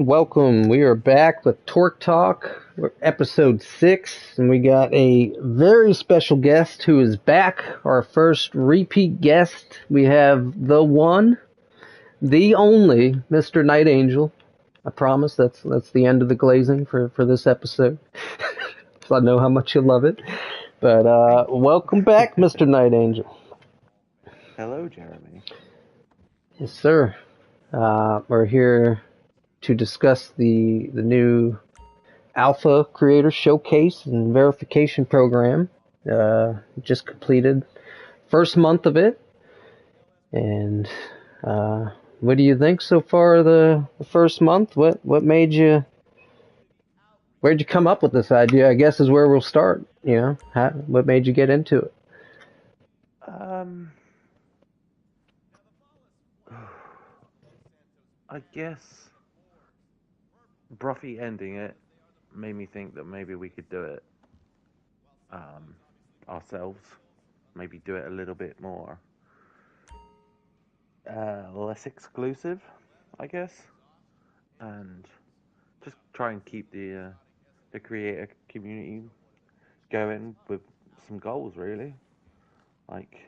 Welcome. We are back with Torque Talk, episode 6, and we got a very special guest who is back. Our first repeat guest. We have the one, the only Mr. NightAngel. I promise that's the end of the glazing for this episode. So I know how much you love it. But Thank welcome you. back, Mr. NightAngel. Hello, Jeremy. Yes, sir. We're here to discuss the new Alpha Creator Showcase and Verification Program. Just completed first month of it, and what do you think so far? The first month. What made you? Where'd you come up with this idea? I guess is where we'll start. What made you get into it? Um, I guess Bruffy ending it made me think that maybe we could do it um, ourselves. Maybe do it a little bit more less exclusive, I guess, and just try and keep the creator community going with some goals. Really, like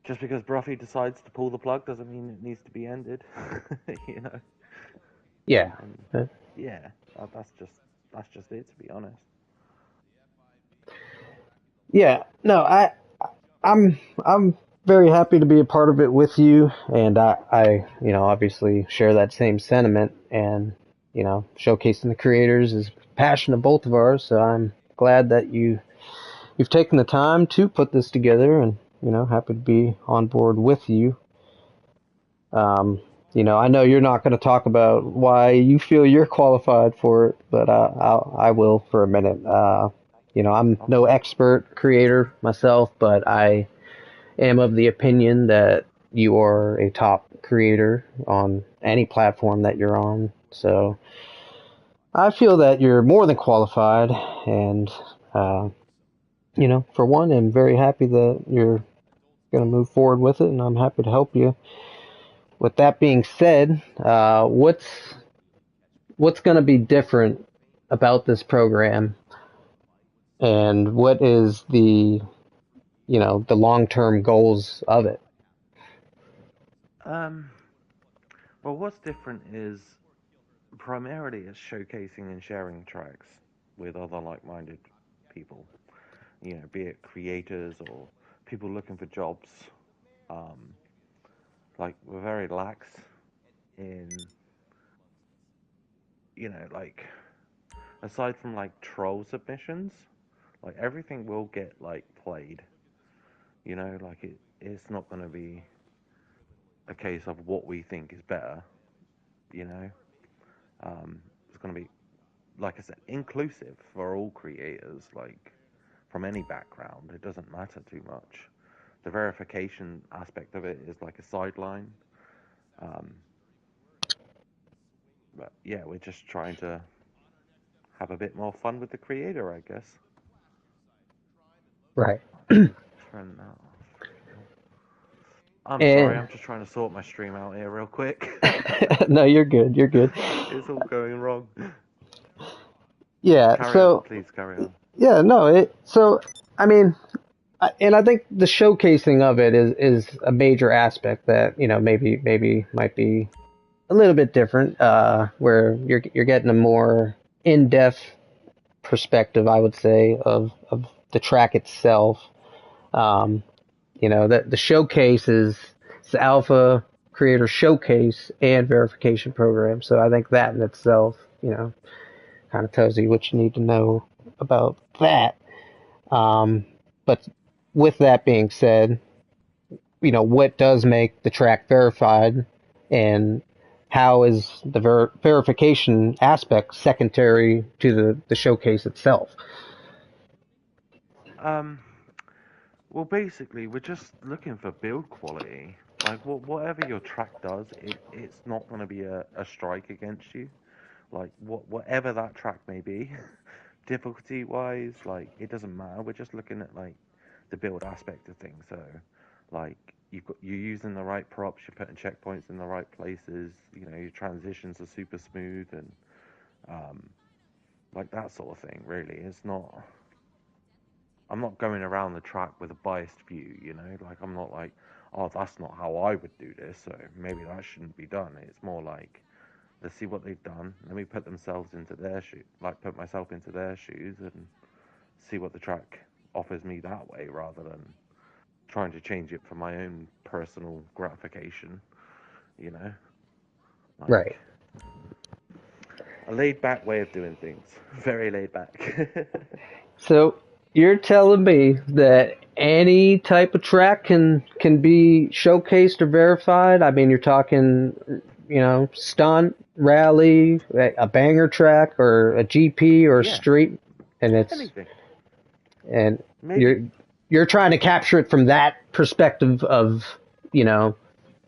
just because Bruffy decides to pull the plug doesn't mean it needs to be ended. you know. Yeah. And Uh, yeah, that's just it, to be honest. Yeah. No, I'm very happy to be a part of it with you, and I obviously share that same sentiment, and showcasing the creators is a passion of both of ours. So I'm glad that you've taken the time to put this together, and happy to be on board with you. Um, I know you're not going to talk about why you feel you're qualified for it, but I will for a minute. I'm no Okay. expert creator myself, but I am of the opinion that you are a top creator on any platform that you're on. So I feel that you're more than qualified, and uh, for one, I'm very happy that you're going to move forward with it, and I'm happy to help you. With that being said, what's going to be different about this program, and what is the long-term goals of it? Um. Well, what's different is primarily it's showcasing and sharing tracks with other like-minded people. Be it creators or people looking for jobs. Um. Like we're very lax in like aside from like troll submissions, like everything will get like played. Like it's not gonna be a case of what we think is better. You know. It's gonna be like I said, inclusive for all creators, like from any background. It doesn't matter too much. The verification aspect of it is like a sideline. Um, but yeah, we're just trying to have a bit more fun with the creator, I guess. Right. Turn that off. I'm sorry, And I'm just trying to sort my stream out here real quick. no, you're good. You're good. It's all going wrong. Yeah. Carry on, So please carry on. yeah, no. So I mean, and I think the showcasing of it is a major aspect that maybe might be a little bit different, where you're getting a more in-depth perspective, I would say, of the track itself. Um, that the showcase is it's the Alpha Creator Showcase and Verification Program. So I think that in itself, kind of tells you what you need to know about that. But with that being said, what does make the track verified, and how is the verification aspect secondary to the showcase itself? Um, well, basically, we're just looking for build quality. Like, whatever your track does, it's not going to be a strike against you. Like, whatever that track may be, difficulty wise, like, it doesn't matter. We're just looking at, like, the build aspect of things. So, like, you're using the right props, you're putting checkpoints in the right places. You know, your transitions are super smooth and um, like that sort of thing. Really, it's not. I'm not going around the track with a biased view. You know, like I'm not like, oh, that's not how I would do this, so maybe that shouldn't be done. It's more like, let's see what they've done. Let me put themselves into their shoe, like put myself into their shoes and see what the track offers me that way, rather than trying to change it for my own personal gratification. You know, like Right. a laid back way of doing things. Very laid back. So you're telling me that any type of track can be showcased or verified? I mean, you're talking, stunt, rally, a banger track, or a GP or a Yeah, street, and anything. and Maybe. you're trying to capture it from that perspective of, you know,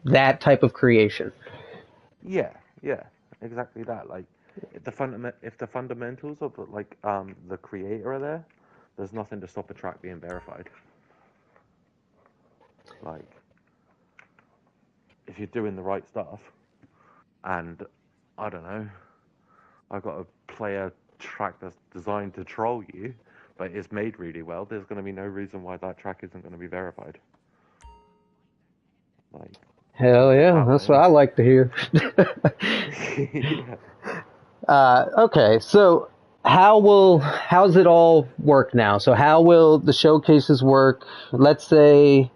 that type of creation. Yeah, yeah, exactly that. Like, if the fundamentals of the creator are there, there's nothing to stop a track being verified. Like, if you're doing the right stuff, and I don't know, I got to play a track that's designed to troll you, but it's made really well. There's going to be no reason why that track isn't going to be verified. Like, Hell just yeah, that that's what alone. I like to hear. Yeah. Okay, so how's it all work now? So how will the showcases work? Let's say,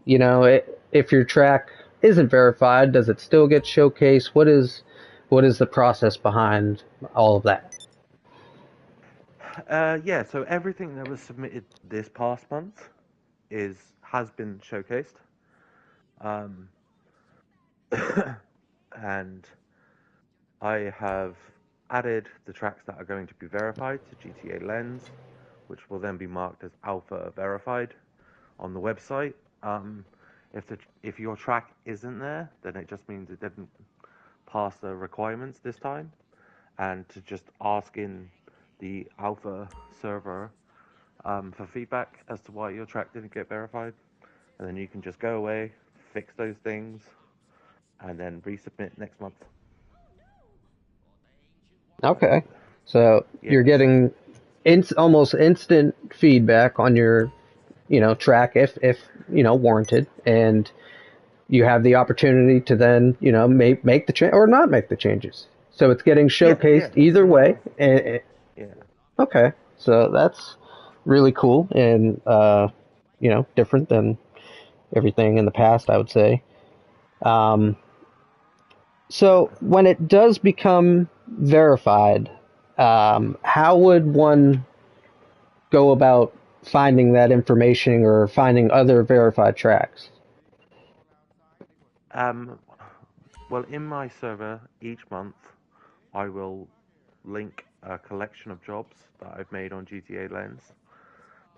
if your track isn't verified, does it still get showcased? What is the process behind all of that? Yeah. So everything that was submitted this past month has been showcased. Um, and I have added the tracks that are going to be verified to GTA Lens, which will then be marked as alpha verified on the website. Um, if your track isn't there, then it just means it didn't pass the requirements this time, and to just ask in the alpha server for feedback as to why your track didn't get verified, and then you can just go away, fix those things, and then resubmit next month. Okay, so you're Yes. getting almost instant feedback on your, track if warranted, and you have the opportunity to then make the change or not make the changes. So it's getting Yeah, yeah, showcased it's either way. not. Yeah. Okay, so that's really cool and different than everything in the past, I would say. Um, so when it does become verified, how would one go about finding that information or finding other verified tracks? Um, well, in my server each month, I will link a collection of jobs that I've made on GTA Lens,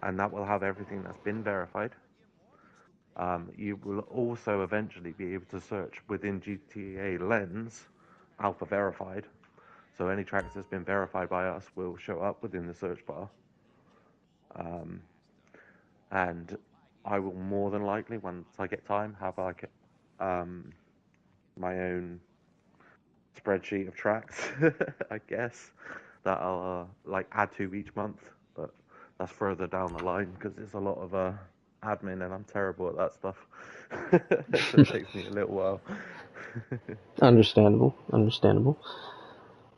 and that will have everything that's been verified. You will also eventually be able to search within GTA Lens Alpha Verified. So any tracks that's been verified by us will show up within the search bar. Um, and I will more than likely, once I get time, have like um, my own spreadsheet of tracks, I guess, that I'll like add to each month. But that's further down the line because it's a lot of admin, and I'm terrible at that stuff. So it takes me a little while. Understandable, understandable.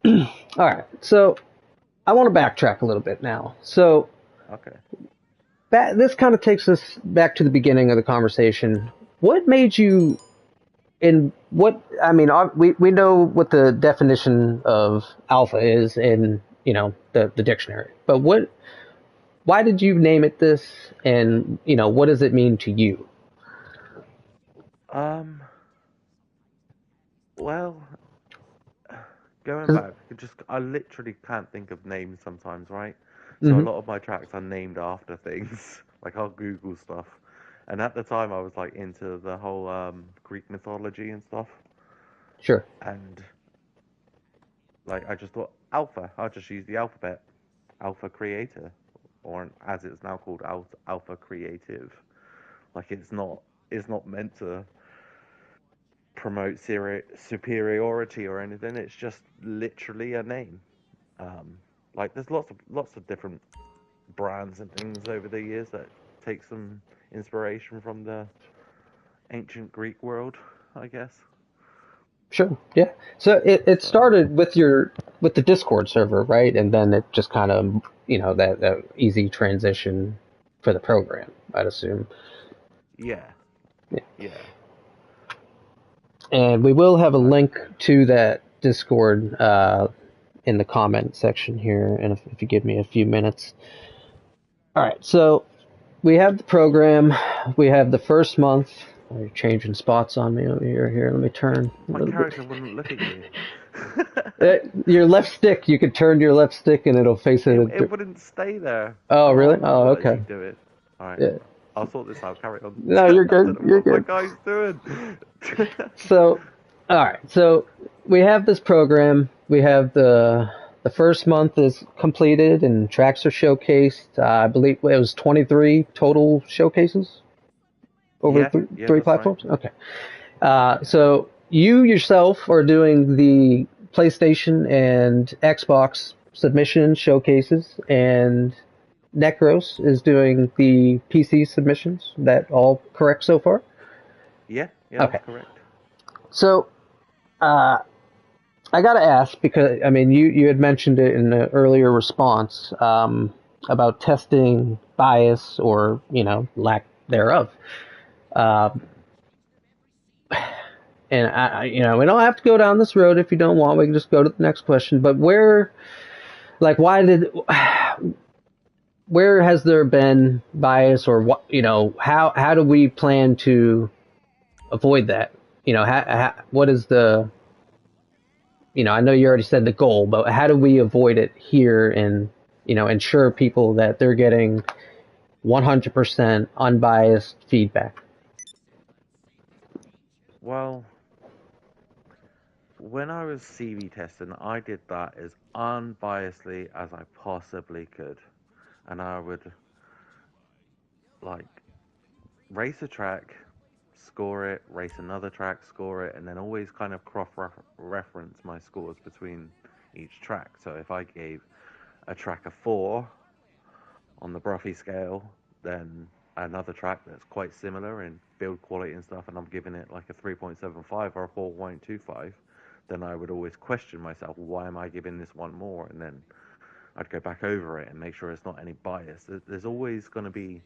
All right, so I want to backtrack a little bit now. So Okay. this kind of takes us back to the beginning of the conversation. What made you in what I mean? We know what the definition of alpha is in the dictionary, but why did you name it this, and what does it mean to you? Um. Well, going 'Cause- back, I literally can't think of names sometimes, right? So a mhm, lot of my tracks are named after things. Like I'll Google stuff, and at the time I was like into the whole Greek mythology and stuff, sure. and like I just thought Alpha. I'll just use the alphabet, Alpha Creator, or as it's now called, Alpha Creative. Like it's not. is not meant to promote superiority or anything. It's just literally a name. Um, like there's lots of different brands and things over the years that take some inspiration from the ancient Greek world, I guess. Sure. Yeah. So it So started with your with the Discord server, right? And then it just kind of, that easy transition for the program, I'd assume. yeah, Yeah. yeah. And we will have a Like link to that Discord in the comment section here, and if you give me a few minutes. All right. So we have the program. We have the first month. Oh, you're changing spots on me over here. Here, let me turn a my little bit. character wouldn't look at you. Your left stick, you could turn your left stick and it'll face it. It wouldn't stay there. Oh, Oh really? no, Oh, I'll let okay. you do it. All right, Yeah. I'll sort this out. Carry on. No, I you're don't good. know You're what my good. guy's doing. So, all right. So we have this program. We have the first month is completed and tracks are showcased. I believe it was 23 total showcases over Yeah, yeah, three that's right. platforms. Okay. Yeah, So you yourself are doing the PlayStation and Xbox submission showcases, and Necros is doing the PC submissions. That all correct so far? yeah, yeah, that's Okay. correct. So uh, I got to ask because I mean you had mentioned it in an earlier response about testing bias or lack thereof. Uh, and we don't have to go down this road if you don't want. We can just go to the next question. But why where has there been bias, or what? How do we plan to avoid that? What is the I know you already said the goal, but how do we avoid it here and ensure people that they're getting 100% unbiased feedback? Well, when I was CV testing, I did that as unbiasedly as I possibly could, and I would like race a track, score it, race another track, score it, and then always kind of cross reference my scores between each track. So if I gave a track a 4 on the Broughy scale, then another track that's quite similar in build quality and stuff, and I'm giving it like a 3.75 or a 4.25, then I would always question myself, why am I giving this one more? And then I'd go back over it and make sure it's not any bias. There's always going to be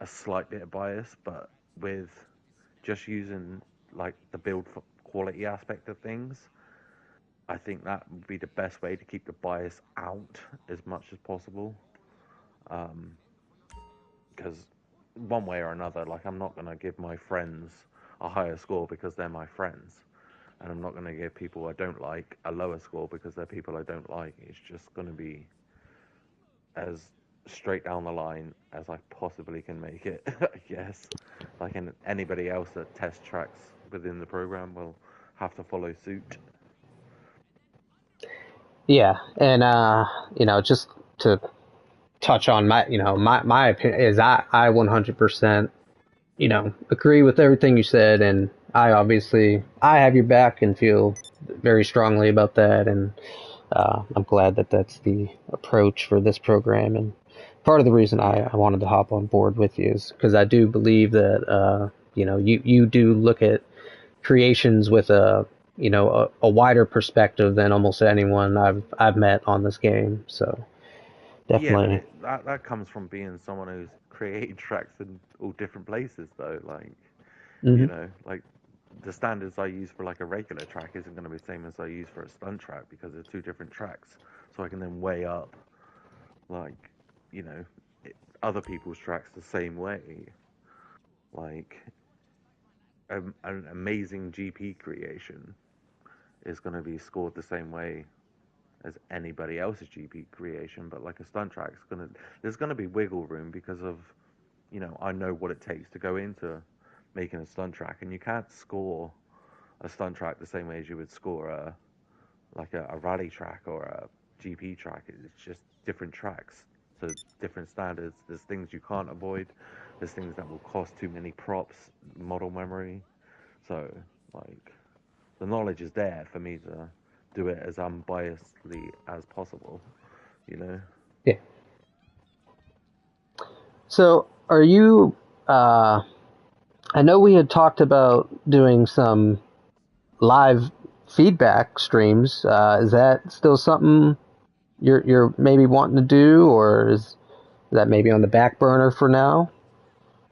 a slight bit of bias, but with just using like the build quality aspect of things, I think that would be the best way to keep the bias out as much as possible. Um, because one way or another, like I'm not gonna give my friends a higher score because they're my friends, and I'm not gonna give people I don't like a lower score because they're people I don't like. It's just gonna be as straight down the line as I possibly can make it. I guess, like anybody else that test tracks within the program will have to follow suit. Yeah, and just to touch on my opinion is I 100% agree with everything you said, and I have your back and feel very strongly about that, and I'm glad that that's the approach for this program. And part of the reason Yeah, I wanted to hop on board with you is because I do believe that you do look at creations with a wider perspective than almost anyone I've met on this game. So yeah, but definitely. that comes from being someone who's created tracks in all different places, though. Like Hmm. like the standards I use for like a regular track isn't going to be the same as I use for a stunt track because they're two different tracks. So I can then weigh up like you know other people's tracks the same way. Like an amazing GP creation is going to be scored the same way as anybody else's GP creation, but like a stunt track's gonna there's going to be wiggle room because of I know what it takes to go into making a stunt track, and you can't score a stunt track the same way as you would score a rally track or a GP track. It's just different tracks, so different standards. There's things you can't avoid, there's things that will cost too many props, model memory. So like the knowledge is there for me to do it as unbiasedly as possible. You know. Yeah. So, are you? Uh, I know we had talked about doing some live feedback streams. Is that still something you're maybe wanting to do, or is that maybe on the back burner for now?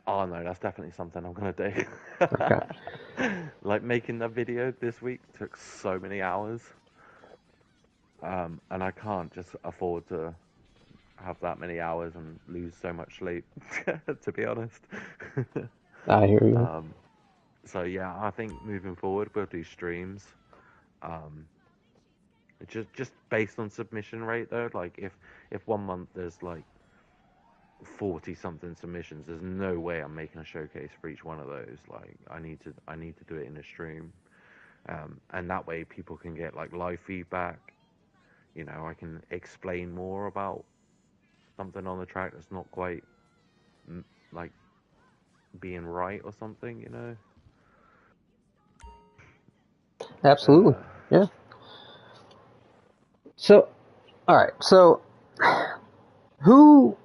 Oh no, that's definitely something I'm gonna do. Okay. Like making that video this week took so many hours, and I can't just afford to have that many hours and lose so much sleep, to be honest. I hear you. um, so yeah, I think moving forward we'll do streams. Um, just based on submission rate though. Like if 1 month there's like 40 something submissions, there's no way I'm making a showcase for each one of those. Like I need to do it in a stream. And that way people can get like live feedback. You know, I can explain more about something on the track that's not quite like being right or something. You know. Absolutely. Uh, Yeah. So, all right. So, who,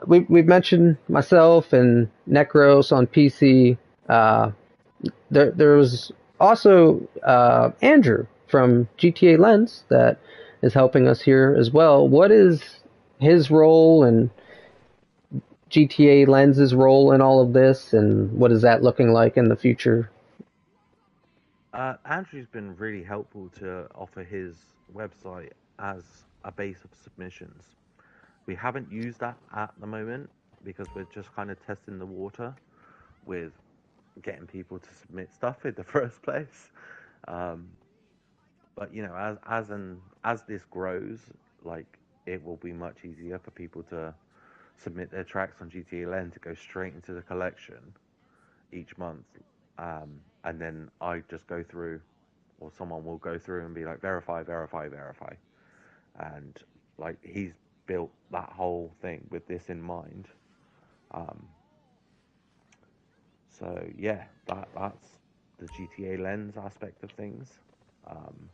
we've mentioned myself and Necros on PC. Uh, there was also Andrew from GTA Lens that is helping us here as well. What is his role and GTA Lens's role in all of this, and what is that looking like in the future? Andrew's been really helpful to offer his website as a base of submissions. We haven't used that at the moment because we're just kind of testing the water with getting people to submit stuff in the first place. Um, but you know, as this grows, like it will be much easier for people to submit their tracks on GTA Len to go straight into the collection each month, and then I just go through, or someone will go through and be like verify, verify, verify, and like he's built that whole thing with this in mind. Um, so yeah, that's the GTA Lens aspect of things. Um,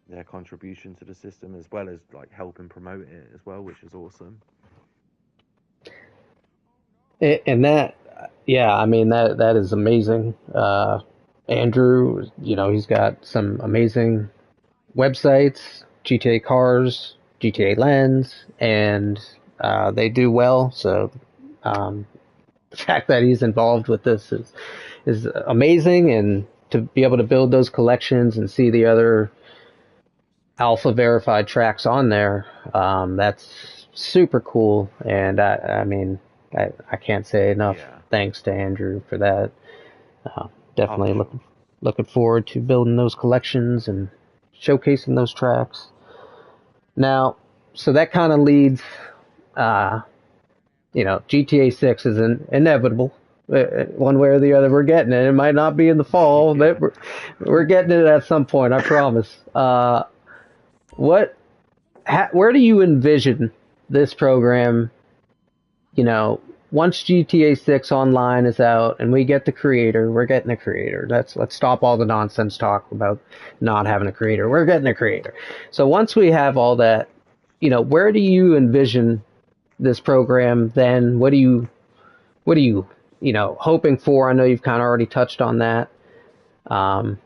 their contribution to the system as well as like helping promote it as well, which is awesome. And that, yeah, I mean that is amazing. Andrew, he's got some amazing websites, GTA Cars, GTA Lens, and they do well. So um, the fact that he's involved with this is amazing, and to be able to build those collections and see the other alpha verified tracks on there, that's super cool. And I mean, I can't say enough Yeah. thanks to Andrew for that. Oh, for Definitely sure. looking forward to building those collections and showcasing those tracks. Now, so that kind of leads, uh, GTA 6 is inevitable. One way or the other, we're getting it. It might not be in the fall, but Yeah. we're getting it at some point. I promise. What? Where do you envision this program? You know, once GTA 6 online is out and we get the creator, we're getting a creator. Let's stop all the nonsense talk about not having a creator. We're getting a creator. So once we have all that, where do you envision this program then? What are you hoping for? I know you've kind of already touched on that. Um,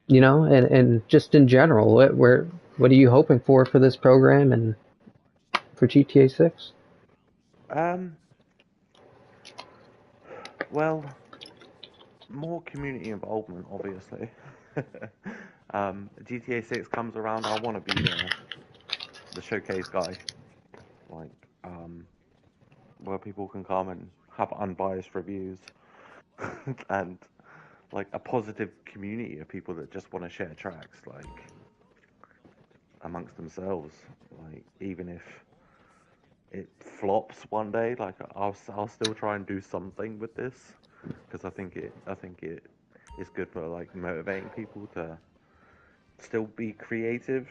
and just in general, what are you hoping for this program and for GTA 6? Um. Well, more community involvement, obviously. GTA 6 comes around, I want to be the showcase guy, like where people can come and have unbiased reviews and like a positive community of people that just want to share tracks, like amongst themselves. Like even if it flops one day, like I'll still try and do something with this because I think it is good for like motivating people to still be creative,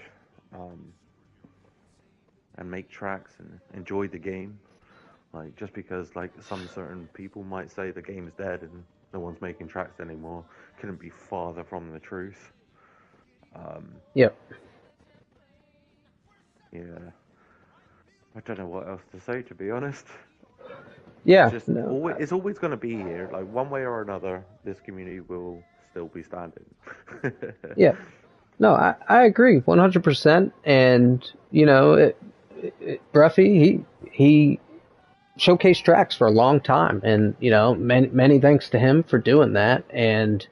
um, and make tracks and enjoy the game. Like just because like some certain people might say the game's dead and no one's making tracks anymore, couldn't be farther from the truth. Um, Yep. yeah, I don't know what else to say to be honest. It's Yeah. just No. always it's always going to be here. Like one way or another, this community will still be standing. Yeah. No, I agree 100%. And Bruffy, he showcased tracks for a long time, and many thanks to him for doing that. And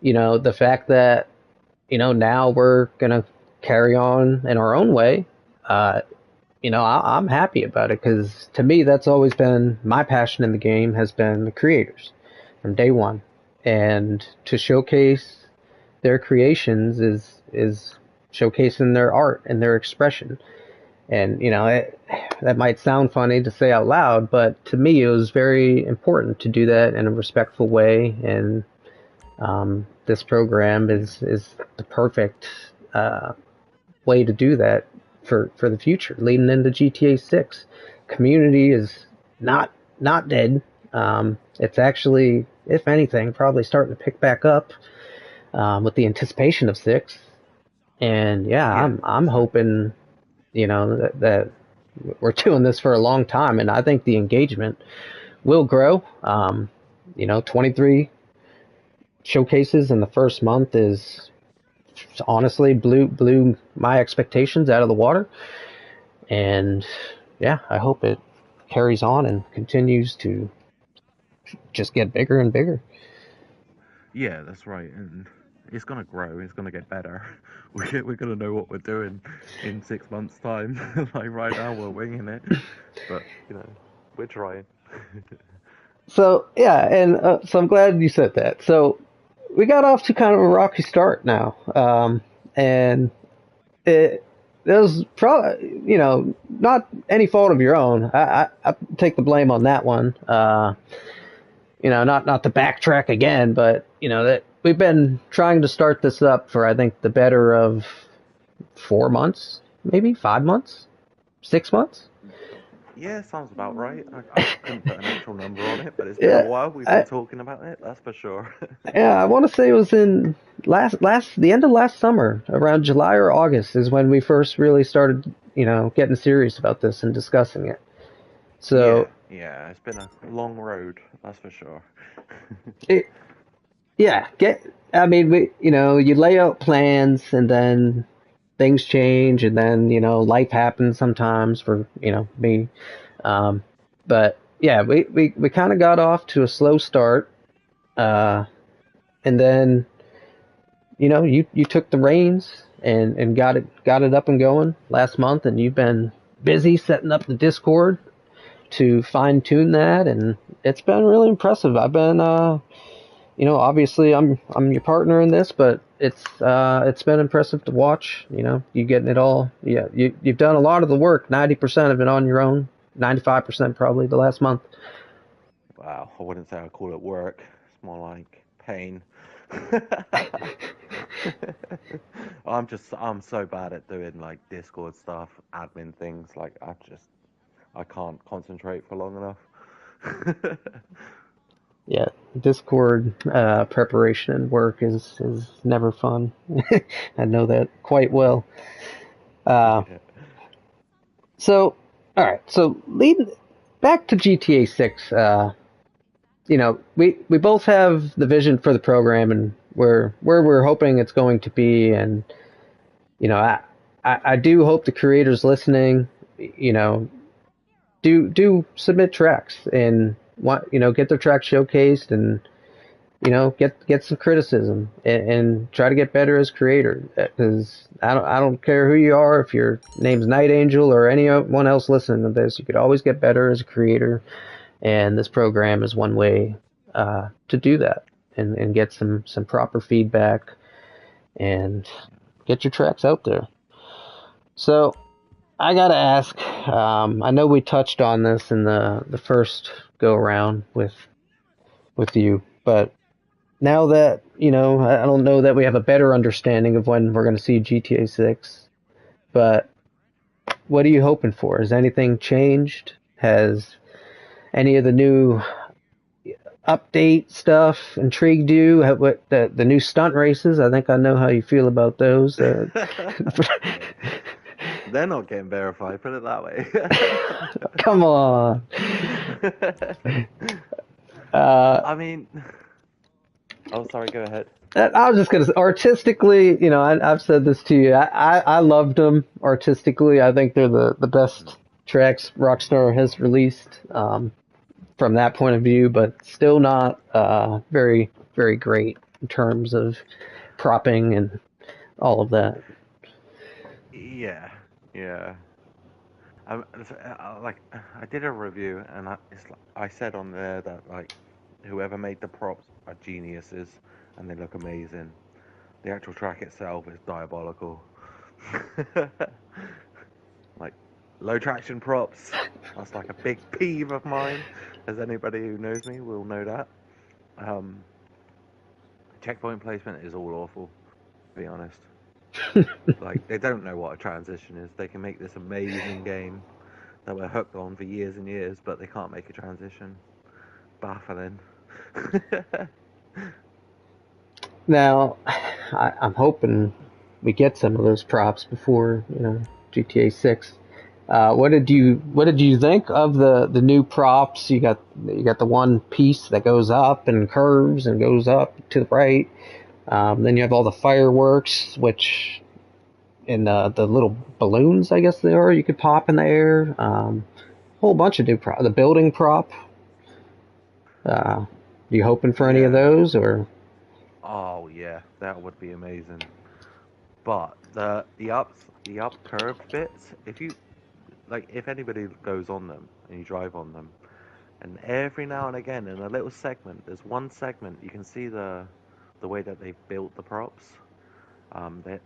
the fact that now we're gonna carry on in our own way. I'm happy about it because to me that's always been my passion in the game has been the creators from day one, and to showcase their creations is showcasing their art and their expression. And that might sound funny to say out loud, but to me it was very important to do that in a respectful way. And this program is the perfect way to do that for the future, leading into GTA 6. Community is not dead. It's actually, if anything, probably starting to pick back up with the anticipation of 6. And yeah, Yeah, I'm that's right. hoping that we're doing this for a long time, and I think the engagement will grow. 23 showcases in the first month is honestly blew my expectations out of the water. And yeah, I hope it carries on and continues to just get bigger and bigger. Yeah, that's right. And it's gonna grow. It's gonna get better. We're gonna know what we're doing in 6 months' time. Like right now, we're winging it, but we're trying. So yeah, and so I'm glad you said that. So we got off to kind of a rocky start now, and it was probably not any fault of your own. I take the blame on that one. Not to backtrack again, but that we've been trying to start this up for I think the better of 4 months, maybe 5 months, 6 months. Yeah, sounds about right. I couldn't put an actual number on it, but it's been a Yeah, while we've been I talking about it, that's for sure. yeah, I want to say it was in the end of last summer, around July or August, is when we first really started, getting serious about this and discussing it. Yeah, So yeah, it's been a long road, that's for sure. it, yeah, I mean, you lay out plans and then things change and then, life happens sometimes for, me. Um, but yeah, we kind of got off to a slow start. Uh, and then, you took the reins and got it up and going last month, and you've been busy setting up the Discord to fine tune that. And it's been really impressive. I've been, obviously I'm your partner in this, but it's been impressive to watch. You getting it all. Yeah, you've done a lot of the work. 90% of it on your own. 95% probably the last month. Wow, I wouldn't say I call it work. It's more like pain. I'm so bad at doing like Discord stuff, admin things. Like I can't concentrate for long enough. Yeah, Discord preparation and work is never fun. I know that quite well. Uh, Yeah. so all right, so leading back to GTA 6. We both have the vision for the program and where we're hoping it's going to be. And I do hope the creators listening, you know do submit tracks and want get their tracks showcased, and get some criticism, and try to get better as creator. Because I don't care who you are, if your name's NightAngel or anyone else listening to this, you could always get better as a creator. And this program is one way to do that, and get some proper feedback and get your tracks out there. So I gotta ask. I know we touched on this in the first go around with you, but now that I don't know that we have a better understanding of when we're going to see GTA 6. But what are you hoping for? Has anything changed? Has any of the new update stuff intrigued you? What the new stunt races? I think I know how you feel about those. Look, they're not getting verified, put it that Come on. way. Uh, I mean, oh, sorry, go ahead. I was just gonna say, artistically, I've said this to you. I loved them artistically. I think they're the Hmm. best tracks Rockstar has released from that point of view, but still not very very great in terms of propping and all of that. Yeah, yeah. Like I did a review, and I said on there that like whoever made the props are geniuses, and they look amazing. The actual track itself is diabolical. Like low traction props. That's like a big peeve of mine, as anybody who knows me will know that. Um, Checkpoint placement is all awful, to be honest. Like they don't know what a transition is. They can make this amazing game that we're hooked on for years and years, but they can't make a transition. Baffling. Now, I'm hoping we get some of those props before GTA 6. What did you think of the new props? You got the one piece that goes up and curves and goes up to the right. Then you have all the fireworks, which in the little balloons, I guess they are. You could pop in the air. Whole bunch of new prop. The building prop. You hoping for any of Yeah. those or? Oh yeah, that would be amazing. But the up curved bits, if you like, if anybody goes on them and you drive on them, and every now and again in a little segment, there's one segment you can see the way that they've built the props.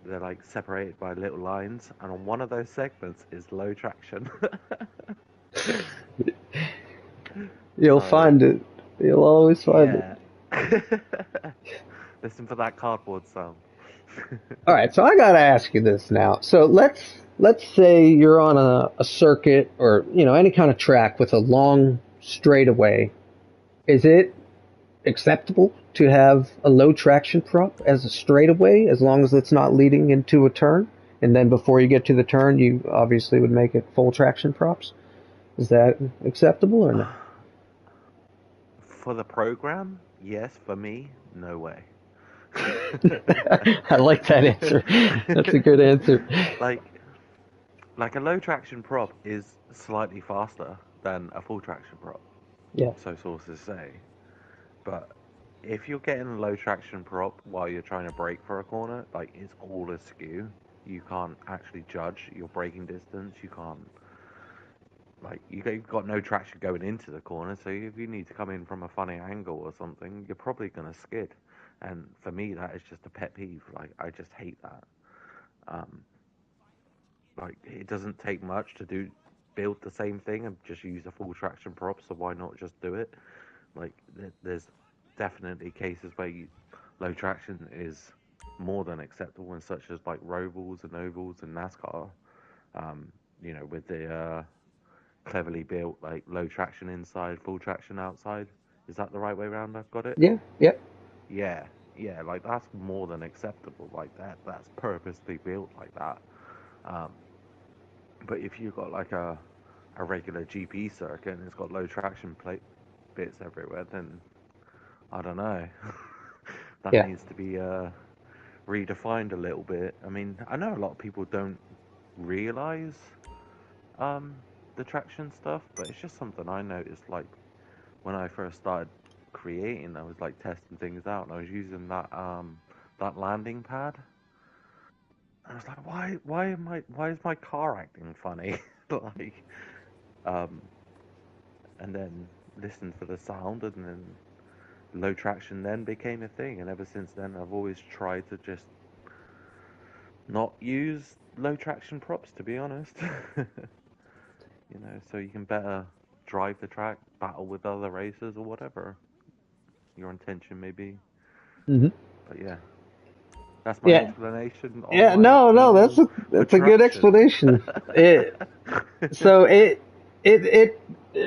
They're like separated by little lines, and on one of those segments is low traction. You'll So find it. You'll always find it. yeah, listen for that cardboard sound. All right, so I gotta ask you this now. So let's say you're on a circuit or any kind of track with a long straightaway. Is it acceptable to have a low traction prop as a straightaway as long as it's not leading into a turn? And then before you get to the turn, you obviously would make it full traction props. Is that acceptable or no? For the program, yes. For me, no way. I like that answer. That's a good answer. like like a low traction prop is slightly faster than a full traction prop, Yeah. so sources say. But if you're getting a low traction prop while you're trying to brake for a corner, like it's all askew. You can't actually judge your braking distance. You can't like you've got no traction going into the corner. So if you need to come in from a funny angle or something, you're probably gonna skid. And for me, that is just a pet peeve. Like I just hate that. Um, like it doesn't take much to build the same thing and just use a full traction prop. So why not just do it? Like there's definitely cases where low traction is more than acceptable, and such as like rovals and ovals and NASCAR. With the cleverly built like low traction inside, full traction outside. Is that the right way around? I've got it. Yeah. Yep. Yeah, yeah. Like that's more than acceptable. Like that's purposely built like that. Um, but if you've got like a regular GP circuit and it's got low traction plate bits everywhere, then I don't know. That Yeah. needs to be redefined a little bit. I mean, I know a lot of people don't realize um, the traction stuff, but it's just something I noticed. Like when I first started creating, I was like testing things out, and I was using that landing pad. I was like, why is my car acting funny? like, um, and then listened for the sound, and then low traction then became a thing, and ever since then, I've always tried to just not use low traction props, to be honest. So you can better drive the track, battle with other racers, or whatever your intention may be. Hmm. But yeah, that's my Yeah. explanation on Yeah. my No. No. That's anal a for that's a good traction. explanation. So it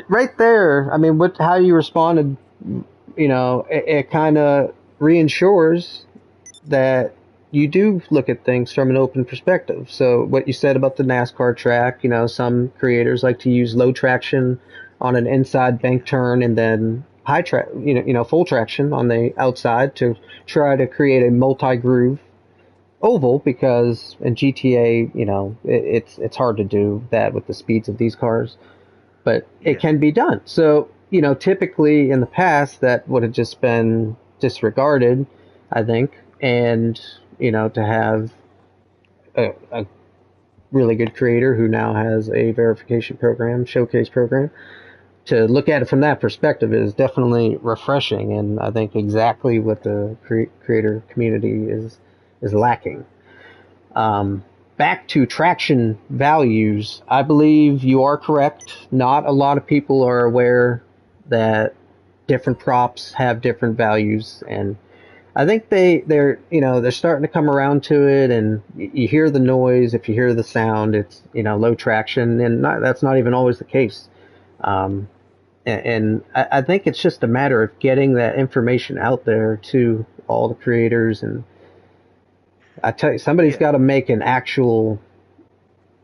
right there, I mean, what how you responded, it kind of reinsures that you do look at things from an open perspective. So what you said about the NASCAR track, some creators like to use low traction on an inside bank turn and then high track, full traction on the outside to try to create a multi-groove oval because in GTA, it's hard to do that with the speeds of these cars, but it Yeah, can be done. So, typically in the past that would have just been disregarded, I think, and, to have a really good creator who now has a verification program, showcase program, to look at it from that perspective is definitely refreshing, and I think exactly what the creator community is lacking. Back to traction values, I believe you are correct. Not a lot of people are aware that different props have different values, and I think they're starting to come around to it. And you hear the noise, if you hear the sound, it's low traction, and that's not even always the case. Um, and I think it's just a matter of getting that information out there to all the creators. And I tell you, somebody's yeah, got to make an actual,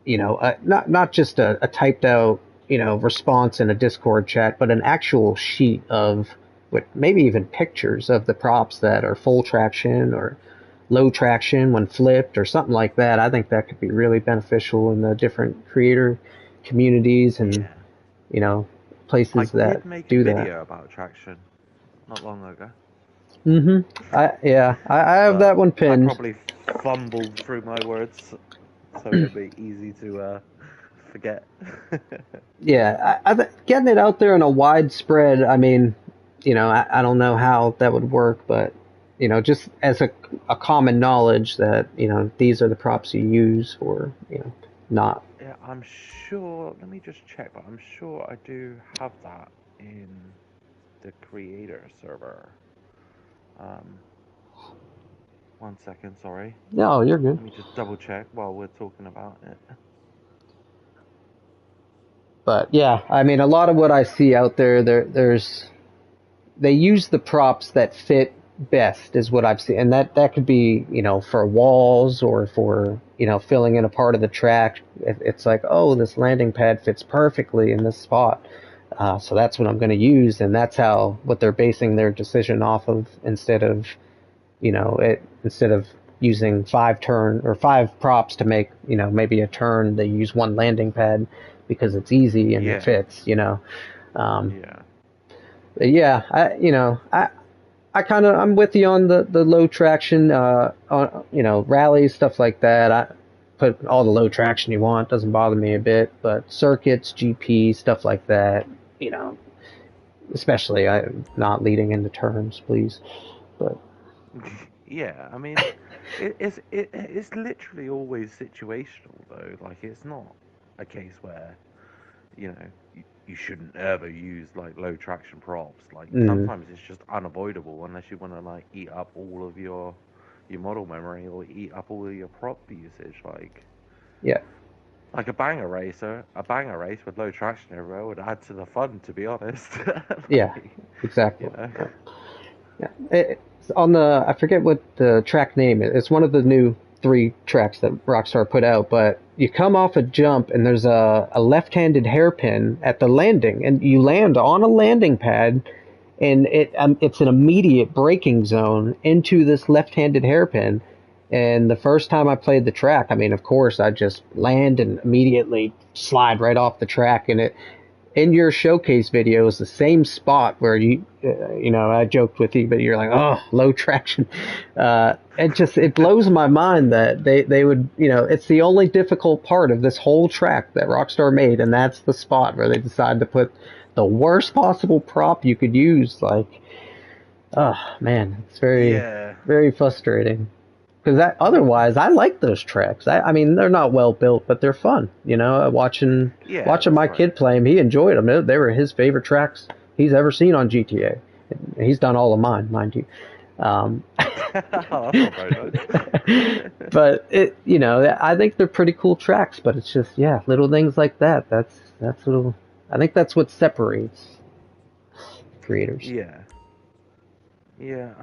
not just a typed out, response in a Discord chat, but an actual sheet of with maybe even pictures of the props that are full traction or low traction when flipped or something like that. I think that could be really beneficial in the different creator communities and yeah. you know I places that did make a do that. video about traction not long ago, I have but that one I pinned. probably fumbled through my words, so it'd be easy to forget. Yeah, getting it out there in a widespread. I mean, I don't know how that would work, but just as a common knowledge that these are the props you use, or not. Yeah, I'm sure. Let me just check, but I'm sure I do have that in the creator server. Um, 1 second, sorry. No, you're good. Let me just double check while we're talking about it. But yeah, I mean, a lot of what I see out there, there's they use the props that fit best is what I've seen, and that could be for walls or for filling in a part of the track. It's like, oh, this landing pad fits perfectly in this spot, so that's what I'm going to use, and that's how what they're basing their decision off of instead of using five props to make maybe a turn, they use one landing pad because it's easy and it Yeah, fits. Um, yeah, yeah, I'm with you on the low traction, on rallies, stuff like that. I put all the low traction you want, doesn't bother me a bit. But circuits, GP, stuff like that, you know, especially I not leading into turns, please. But yeah. I mean, it's literally always situational though. Like it's not a case where you shouldn't ever use like low traction props. Like mm, sometimes it's just unavoidable unless you want to like eat up all of your model memory or eat up all of your prop usage. yeah, Like a banger race with low traction everywhere would add to the fun, to be honest. yeah, like, exactly. you know, Yeah. It's on the I forget what the track name is. It's one of the new three tracks that Rockstar put out, but you come off a jump and there's a left-handed hairpin at the landing, and you land on a landing pad, and it's an immediate braking zone into this left-handed hairpin. And the first time I played the track, I mean, of course, I just land and immediately slide right off the track, and it in your showcase video is the same spot where I joked with you, but you're like, oh, low traction. It blows my mind that they would, it's the only difficult part of this whole track that Rockstar made, and that's the spot where they decided to put the worst possible prop you could use. Like, oh man, it's very, yeah. very frustrating. Because that I mean, otherwise, I like those tracks. I mean, they're not well built, but they're fun. Watching yeah, watching that's my right. kid play them, he enjoyed them. They were his favorite tracks he's ever seen on GTA. He's done all of mine, mind you. Um, Oh, that's not very nice. but I think they're pretty cool tracks. But it's just, yeah, little things like that. That's what I think that's what separates creators. Yeah, yeah.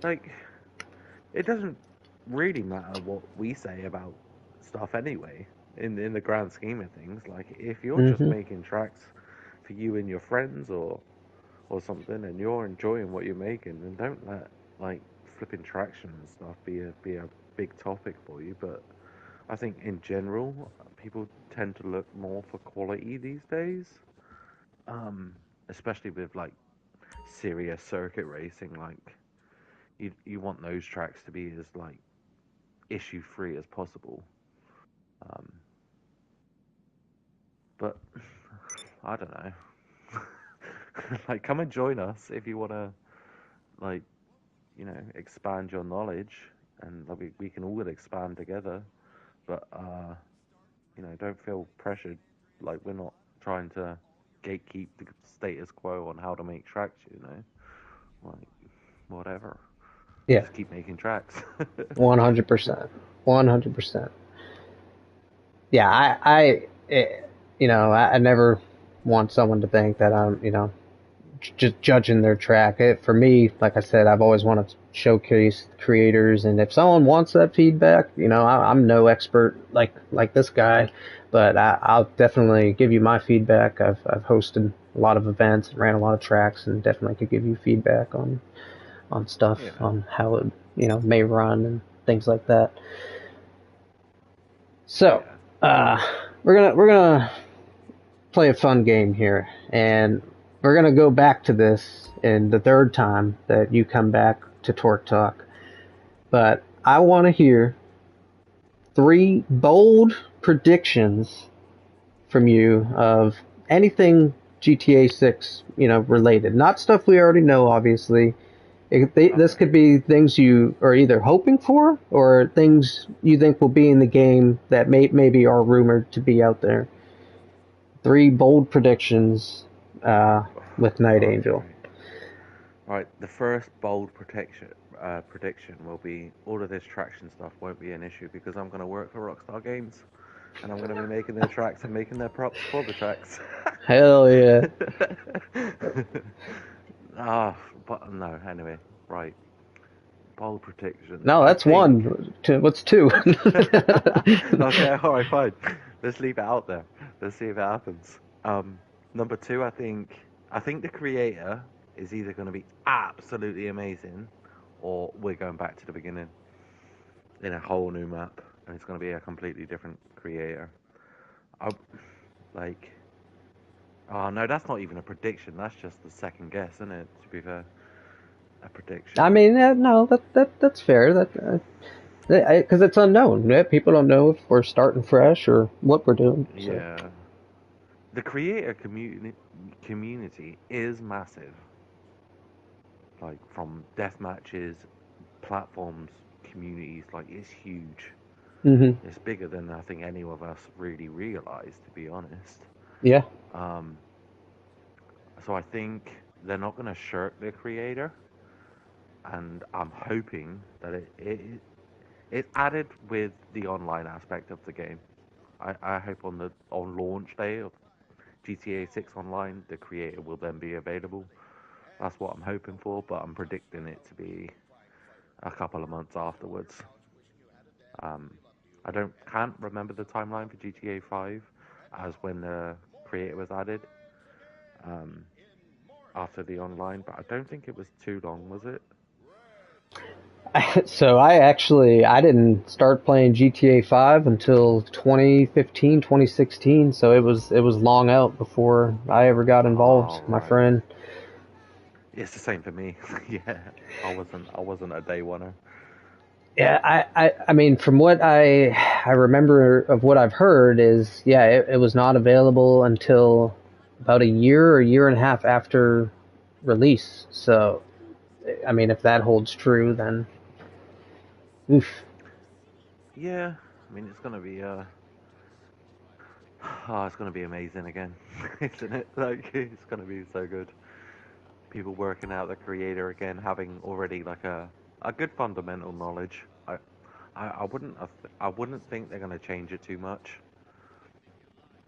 Like, it doesn't really matter what we say about stuff anyway. In the grand scheme of things, like if you're just Hmm. making tracks for you and your friends or something, and you're enjoying what you're making, then don't let like flipping traction and stuff be a big topic for you. But I think in general, people tend to look more for quality these days, um, especially with like serious circuit racing. Like you want those tracks to be as like issue free as possible. Um, but I don't know. Like, come and join us if you want to, like, expand your knowledge, and like, we can all expand together. But don't feel pressured. Like, we're not trying to gatekeep the status quo on how to make tracks. Like, whatever. Yeah, Just keep making tracks. 100%, 100%. Yeah, I never want someone to think that I'm, just judging their track. For me, like I said, I've always wanted to showcase creators, and if someone wants that feedback, I'm no expert like this guy, but I'll definitely give you my feedback. I've hosted a lot of events, ran a lot of tracks, and definitely could give you feedback on stuff, Yeah, on how it may run and things like that. So, yeah. uh, we're gonna play a fun game here, and we're gonna go back to this in the third time that you come back to Torque Talk. But I want to hear three bold predictions from you of anything GTA 6, related. Not stuff we already know, obviously. This Okay. could be things you are either hoping for or things you think will be in the game that maybe are rumored to be out there. Three bold predictions with Night All Angel. right. All right. The first bold prediction will be all of this traction stuff won't be an issue because I'm going to work for Rockstar Games and I'm going to be making their tracks and making their props for the tracks. Hell yeah. Ah, but no. Anyway, right. Bold prediction. No, I that's think. one. What's two? Okay. All right. Fine. Let's leave it out there. Let's see if it happens. Number two. I think the creator is either going to be absolutely amazing, or we're going back to the beginning in a whole new map, and it's going to be a completely different creator. I like. Oh no, that's not even a prediction. That's just the second guess, isn't it? To be fair, a I prediction. mean, no, that's fair. Because it's unknown. Yeah, people don't know if we're starting fresh or what we're doing. So Yeah, the creator community is massive. Like from death matches, platforms, communities, like it's huge. hmm. It's bigger than I think any of us really realize, to be honest. Yeah. Um, so I think they're not going to shirk their creator, and I'm hoping that it's added with the online aspect of the game. I hope on launch day of GTA 6 Online, the creator will then be available. That's what I'm hoping for, but I'm predicting it to be a couple of months afterwards. Um, I can't remember the timeline for GTA 5 as when the creator was added um, after the online, but I don't think it was too long, was it? So I didn't start playing GTA 5 until 2015, 2016. So it was long out before I ever got involved, Oh, my right. friend. It's the same for me. Yeah, I wasn't a day oneer. Yeah, I mean, from what I remember of what I've heard is, yeah, it was not available until about a year and a half after release. So, I mean, if that holds true, then oof. Yeah, I mean it's gonna be oh, it's gonna be amazing again, isn't it? Like it's gonna be so good. People working out the creator again, having already like a good fundamental knowledge. I wouldn't think they're gonna change it too much.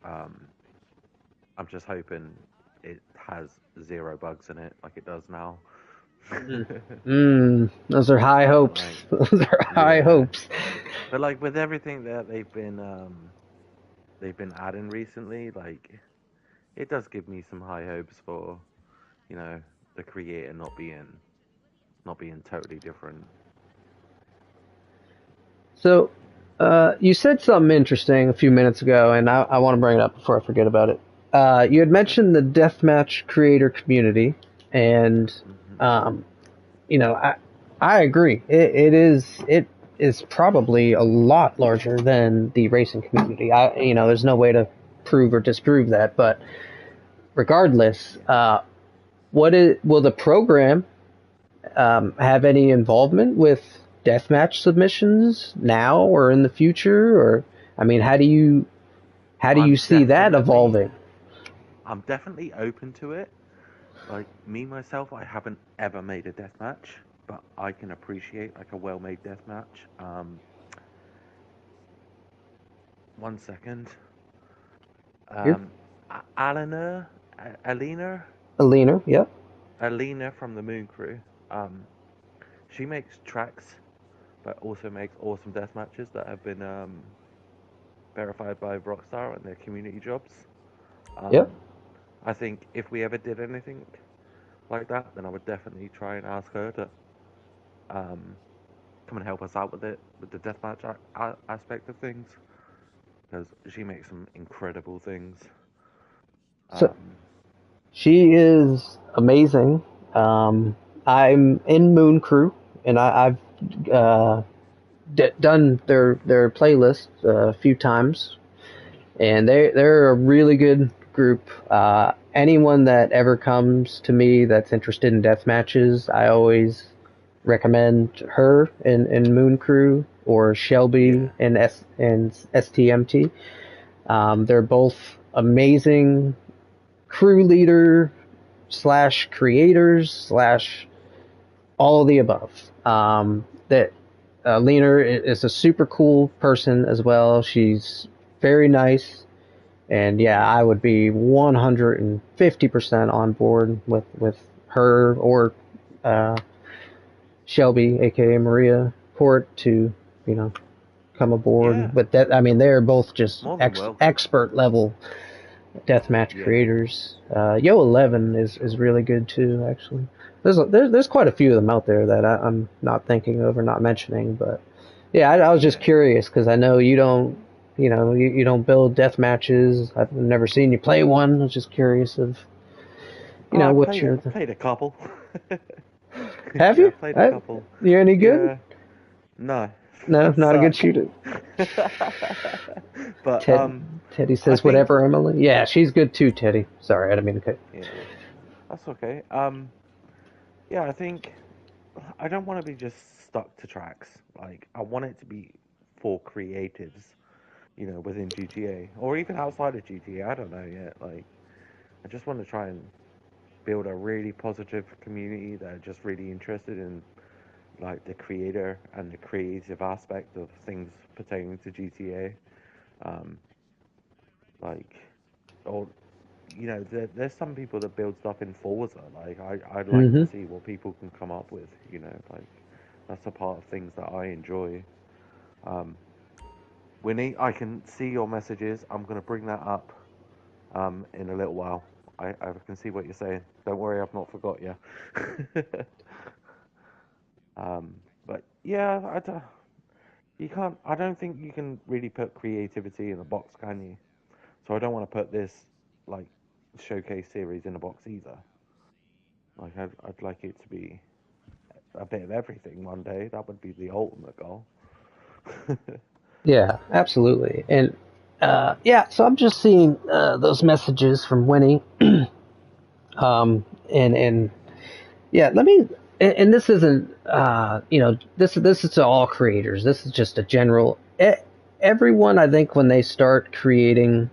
Um, I'm just hoping it has zero bugs in it like it does now. Mm. Those are high But hopes. like, Those are high yeah. hopes. But like with everything that they've been adding recently, like it does give me some high hopes for, you know, the creator not being totally different. So, you said something interesting a few minutes ago, and I want to bring it up before I forget about it. You had Okay. mentioned the deathmatch creator community, and Hmm. um, I agree. It is probably a lot larger than the racing community. There's no way to prove or disprove that, but regardless, Yeah. will the program have any involvement with deathmatch submissions now or in the future? Or, I mean, how do you I'm see that definitely evolving? I'm definitely open to it. Like me myself, I haven't ever made a death match, but I can appreciate like a well-made death match. One second. Here, Um, Alina, Alina, Alina. Yep. Alina from the Moon Crew. Um, she makes tracks, but also makes awesome death matches that have been verified by Rockstar and their community jobs. Yep. Um, I think if we ever did anything like that, then I would definitely try and ask her to um, come and help us out with it, with the deathmatch aspect of things, because she makes some incredible things. So Um, she is amazing. Um, I'm in Moon Crew, and I've done their playlist a few times, and they're a really good group. Anyone that ever comes to me that's interested in death matches, I always recommend her in Moon Crew or Shelby yeah, in STMT. They're both amazing crew leader slash creators slash all of the above. That Lena is a super cool person as well. She's very nice, and yeah, yeah, I would be 150% on board with her or uh, Shelby, aka Maria Port, to you know come aboard. yeah. But that, I mean, they're both just More than welcome. expert level deathmatch Yeah, creators. Yo 11 for is sure. really good too. Actually, there's quite a few of them out there that I'm not thinking of or not mentioning. But yeah, I was just Yeah. curious because I know you don't. You don't build death matches. I've never seen you play one. I was just curious of Oh, I what played you're. played a couple. Have Yeah, I you? played a couple. You any good? Yeah. No, No, I not a good suck. shooter. But Ted, Teddy I says think whatever. Emily. Yeah, she's good too. Teddy. Sorry, I didn't mean to cut. yeah, that's okay. Yeah, I think I don't want to be just stuck to tracks. Like I want it to be for creatives, within GTA or even outside of GTA. I don't know yet. Like I just want to try and build a really positive community that are just really interested in like the creator and the creative aspect of things pertaining to GTA. Um, like, or there's some people that build stuff in Forza. Like, I'd like to Mm-hmm. see what people can come up with. Like that's a part of things that I enjoy. Um, Winnie, I can see your messages. I'm gonna bring that up in a little while. I can see what you're saying. Don't worry, I've not forgot you. But yeah, you can't. I don't think you can really put creativity in a box, can you? So I don't want to put this like showcase series in a box either. Like I'd like it to be a bit of everything one day. That would be the ultimate goal. Yeah, absolutely. And yeah, so I'm just seeing those messages from Winnie. And yeah, let me. And this isn't, this is to all creators. This is just a general. Everyone, I think, when they start creating,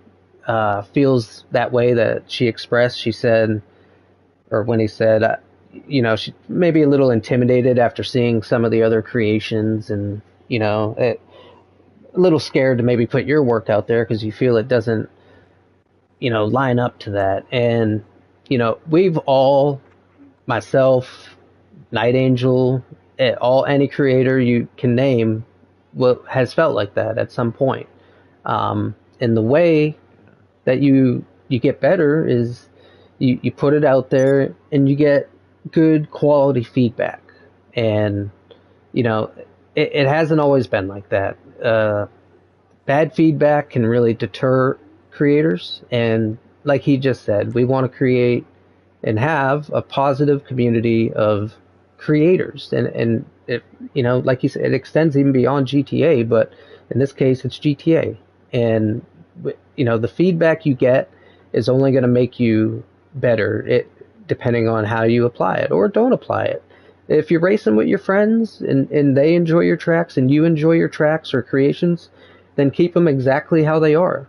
feels that way that she expressed. She said, or when he said, she may be a little intimidated after seeing some of the other creations, and a little scared to maybe put your work out there because you feel it doesn't line up to that. And we've all, myself, NightAngel, all any creator you can name, has felt like that at some point. And the way Yeah. that you get better is you put it out there and you get good quality feedback. And you know it hasn't always been like that. Bad feedback can really deter creators, and like he just said, we want to create and have a positive community of creators. And it, like you said, it extends even beyond GTA, but in this case it's GTA. And the feedback you get is only going to make you better, depending on how you apply it or don't apply it. If you're racing with your friends and they enjoy your tracks and you enjoy your tracks or creations, then keep them exactly how they are.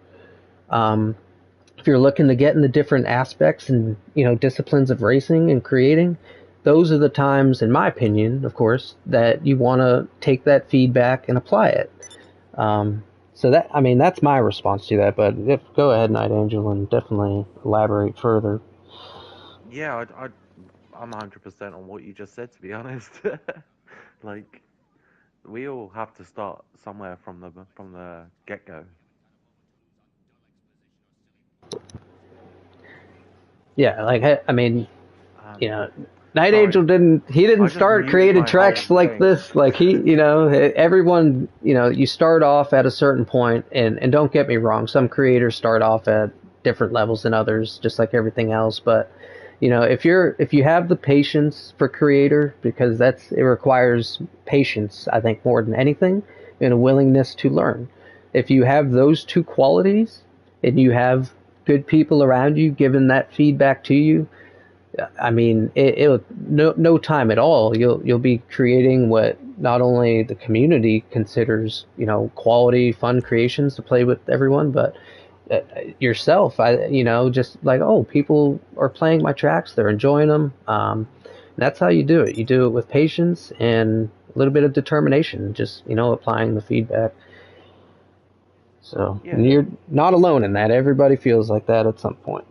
um, if you're looking to get in the different aspects and disciplines of racing and creating, those are the times, in my opinion, of course, that you want to take that feedback and apply it. Um, so that, I mean, that's my response to that. But go ahead, Night Angel, and definitely elaborate further. Yeah, I'm 100% on what you just said, to be honest. Like, we all have to start somewhere from the get go. Yeah, like I mean, you Um, know, Night Sorry, Angel didn't I just start muted creating my whole tracks like thing. this. Like everyone, you start off at a certain point, and don't get me wrong, some creators start off at different levels than others, just like everything else. But if you have the patience for creator, because it requires patience, I think, more than anything, and a willingness to learn. If you have those two qualities, and you have good people around you giving that feedback to you, I mean, it'll no time at all. You'll be creating what not only the community considers, quality, fun creations to play with everyone, but yourself. Just like, oh, people are playing my tracks, they're enjoying them. That's how you do it. You do it with patience and a little bit of determination. Just applying the feedback. So Yeah, and you're not alone in that. Everybody feels like that at some point.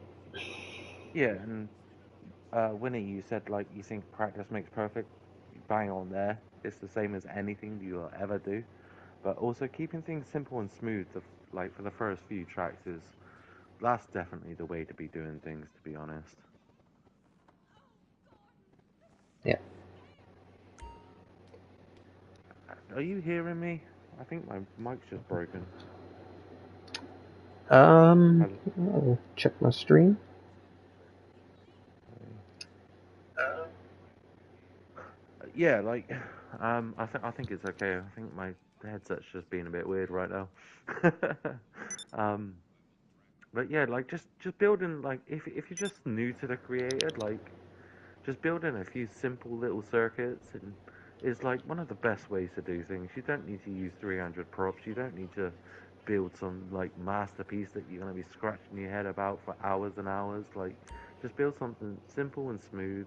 yeah, and Winnie, you said like you think practice makes perfect. Bang on there. It's the same as anything you'll ever do. But also keeping things simple and smooth, like for the first few tracks, is that's definitely the way to be doing things. To be honest, Yeah. are you hearing me? I think my mic's just broken. Hello. I'll check my stream. Yeah, like, I think it's okay. I think my headset's just being a bit weird right now. um, but yeah, like just building like if you're just new to the creator, like just building a few simple little circuits and is like one of the best ways to do things. You don't need to use 300 props. You don't need to build some like masterpiece that you're gonna be scratching your head about for hours and hours. Like, just build something simple and smooth,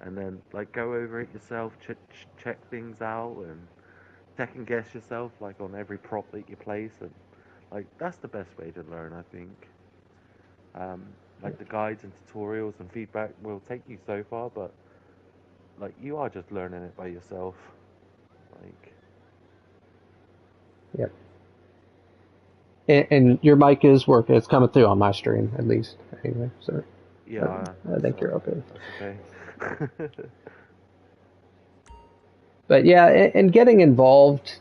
and then like go over it yourself, check things out, and second guess yourself like on every prop that you place, and like that's the best way to learn, I think. Like the guides and tutorials and feedback will take you so far, but like you are just learning it by yourself. Like, Yep. And your mic is working. It's coming through on my stream, at least. Anyway, so uh, yeah, I think you're okay. that's okay. But yeah, and getting involved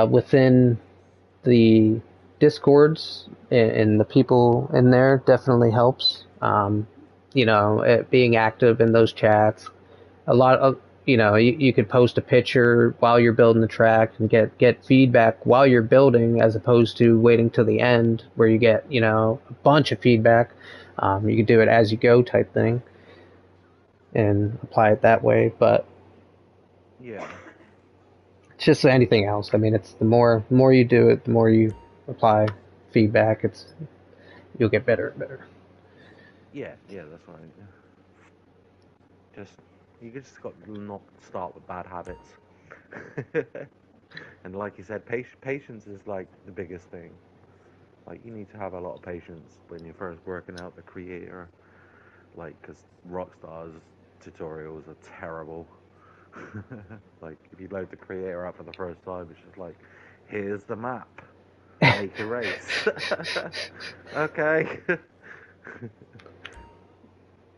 within the discords and the people in there definitely helps. Being active in those chats, a lot of you could post a picture while you're building the track and get feedback while you're building, as opposed to waiting till the end where you get a bunch of feedback. You could do it as you go type thing and apply it that way. But Yeah, it's just anything else. I mean, it's the more you do it, the more you apply feedback. You'll get better and better. yeah, that's right. Just you just got to not start with bad habits. And like you said, patience is like the biggest thing. Like you need to have a lot of patience when you're first working out the creator. Like, because Rockstar's tutorials are terrible. Like, if you load the creator up for the first time, it's just like, here's the map, make a race. Okay.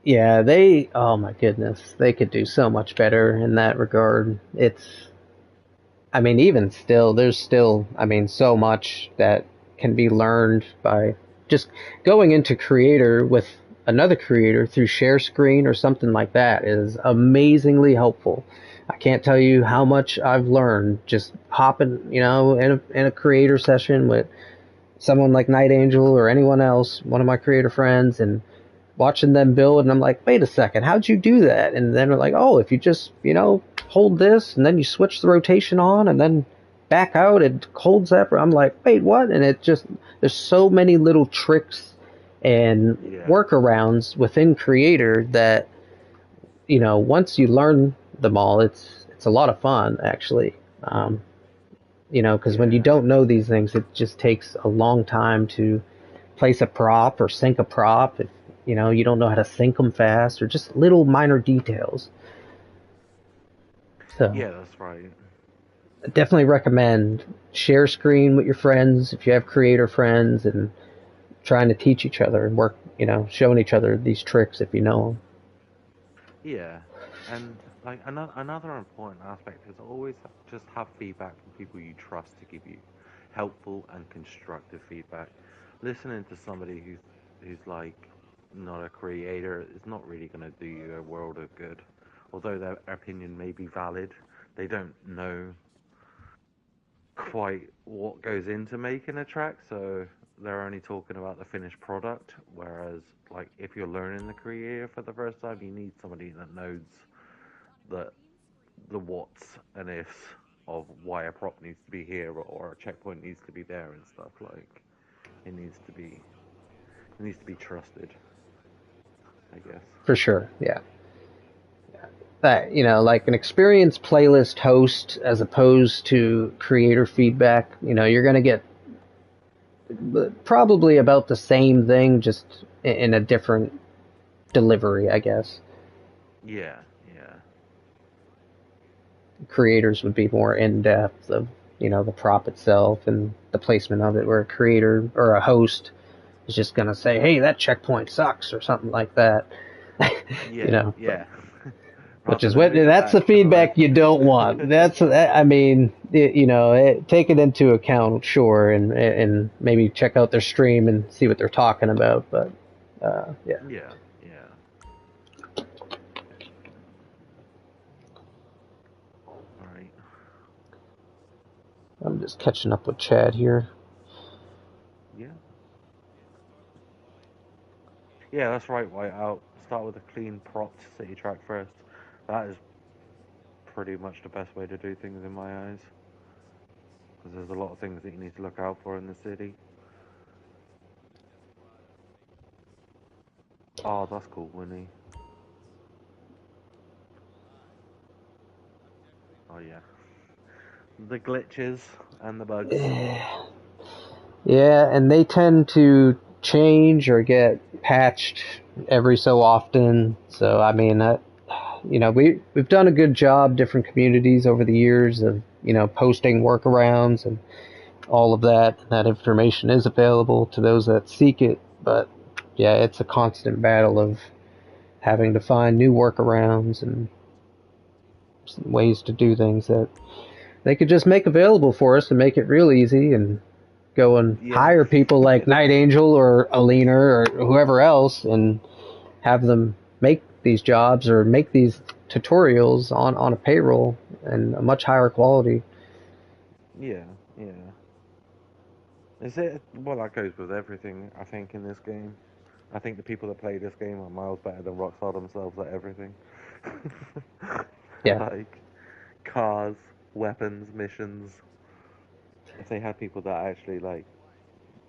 Yeah, they, oh my goodness, they could do so much better in that regard. I mean, even still, there's still, I mean, so much that can be learned by just going into creator with another creator through share screen or something like that is amazingly helpful. I can't tell you how much I've learned just hopping, in a creator session with someone like NightAngel or anyone else, one of my creator friends, and watching them build, and I'm like, wait a second, how'd you do that? And then they're like, oh, if you just, hold this, and then you switch the rotation on, and then back out, it holds that. I'm like, wait, what? And it just, there's so many little tricks and Yeah. workarounds within Creator that, once you learn them all, it's a lot of fun, actually. Because when you Yeah. don't know these things, it just takes a long time to place a prop or sync a prop if you don't know how to sync them fast or just little minor details. So Yeah, that's right. I definitely recommend share screen with your friends if you have creator friends and trying to teach each other and work, showing each other these tricks if you know them. Yeah. And like another important aspect is always just have feedback from people you trust to give you helpful and constructive feedback. Listening to somebody who's like not a creator is not really going to do you a world of good. Although their opinion may be valid, they don't know quite what goes into making a track, so they're only talking about the finished product. Whereas, like, if you're learning the creator for the first time, you need somebody that knows the the what's and ifs of why a prop needs to be here or a checkpoint needs to be there and stuff. Like, it needs to be it needs to be trusted, I guess. For sure, yeah. That, like an experienced playlist host as opposed to creator feedback, you're going to get probably about the same thing, just in a different delivery, I guess. Yeah, yeah, Creators would be more in depth of the prop itself and the placement of it, where a creator or a host is just gonna say, "Hey, that checkpoint sucks" or something like that. yeah, But yeah. which Rather is than what moving that's the back to the feedback left. you don't want. I mean, take it into account, sure, and maybe check out their stream and see what they're talking about. But yeah, Yeah, yeah. All right. I'm just catching up with Chad here. Yeah. Yeah, that's right, Whiteout. Start with a clean propped city track first. That is pretty much the best way to do things in my eyes. Because there's a lot of things that you need to look out for in the city. Oh, that's cool, Winnie. Oh, yeah. The glitches and the bugs. Yeah, and they tend to change or get patched every so often. So I mean, we've done a good job, different communities over the years of posting workarounds and all of that. That information is available to those that seek it, but yeah, it's a constant battle of having to find new workarounds and ways to do things that they could just make available for us and make it real easy and go and Yeah. hire people like Night Angel or Alina or whoever else and have them make these jobs or make these tutorials on a payroll and a much higher quality. Yeah, yeah. Is it? Well, that goes with everything, I think, in this game. I think the people that play this game are miles better than Rockstar themselves at everything. Yeah, Like, cars, weapons, missions. If they had people that actually, like,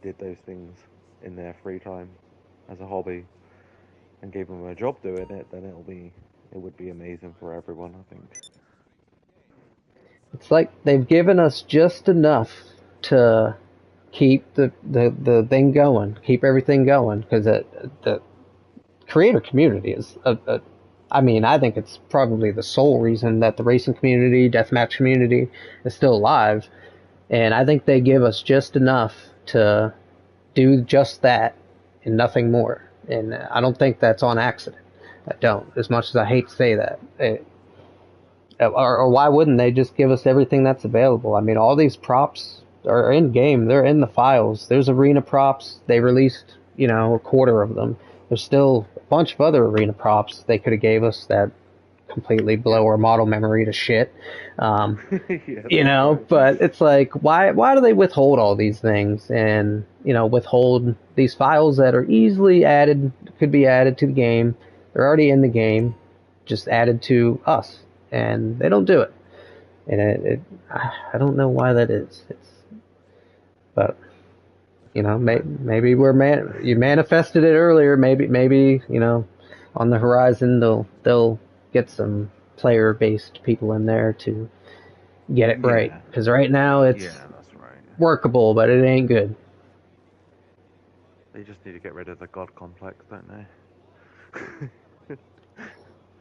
did those things in their free time as a hobby and gave them a job doing it, then it would be amazing for everyone, I think. it's like they've given us just enough to keep the thing going, keep everything going, because the creator community is I mean, I think it's probably the sole reason that the racing community, deathmatch community, is still alive, and I think they give us just enough to do just that and nothing more. And I don't think that's on accident. I don't, as much as I hate to say that. Or why wouldn't they just give us everything that's available? I mean, all these props are in game. They're in the files. There's arena props. They released, a quarter of them. There's still a bunch of other arena props they could have gave us that completely blow our model memory to shit. Um, Yeah, that's right. but it's like, why do they withhold all these things and, withhold these files that are easily added, could be added to the game. They're already in the game, just added to us, and they don't do it. And I don't know why that is. But I, maybe you manifested it earlier. Maybe on the horizon they'll get some player based people in there to get it right. yeah, Because right now it's yeah, that's right. workable, but it ain't good. They just need to get rid of the god complex, don't they?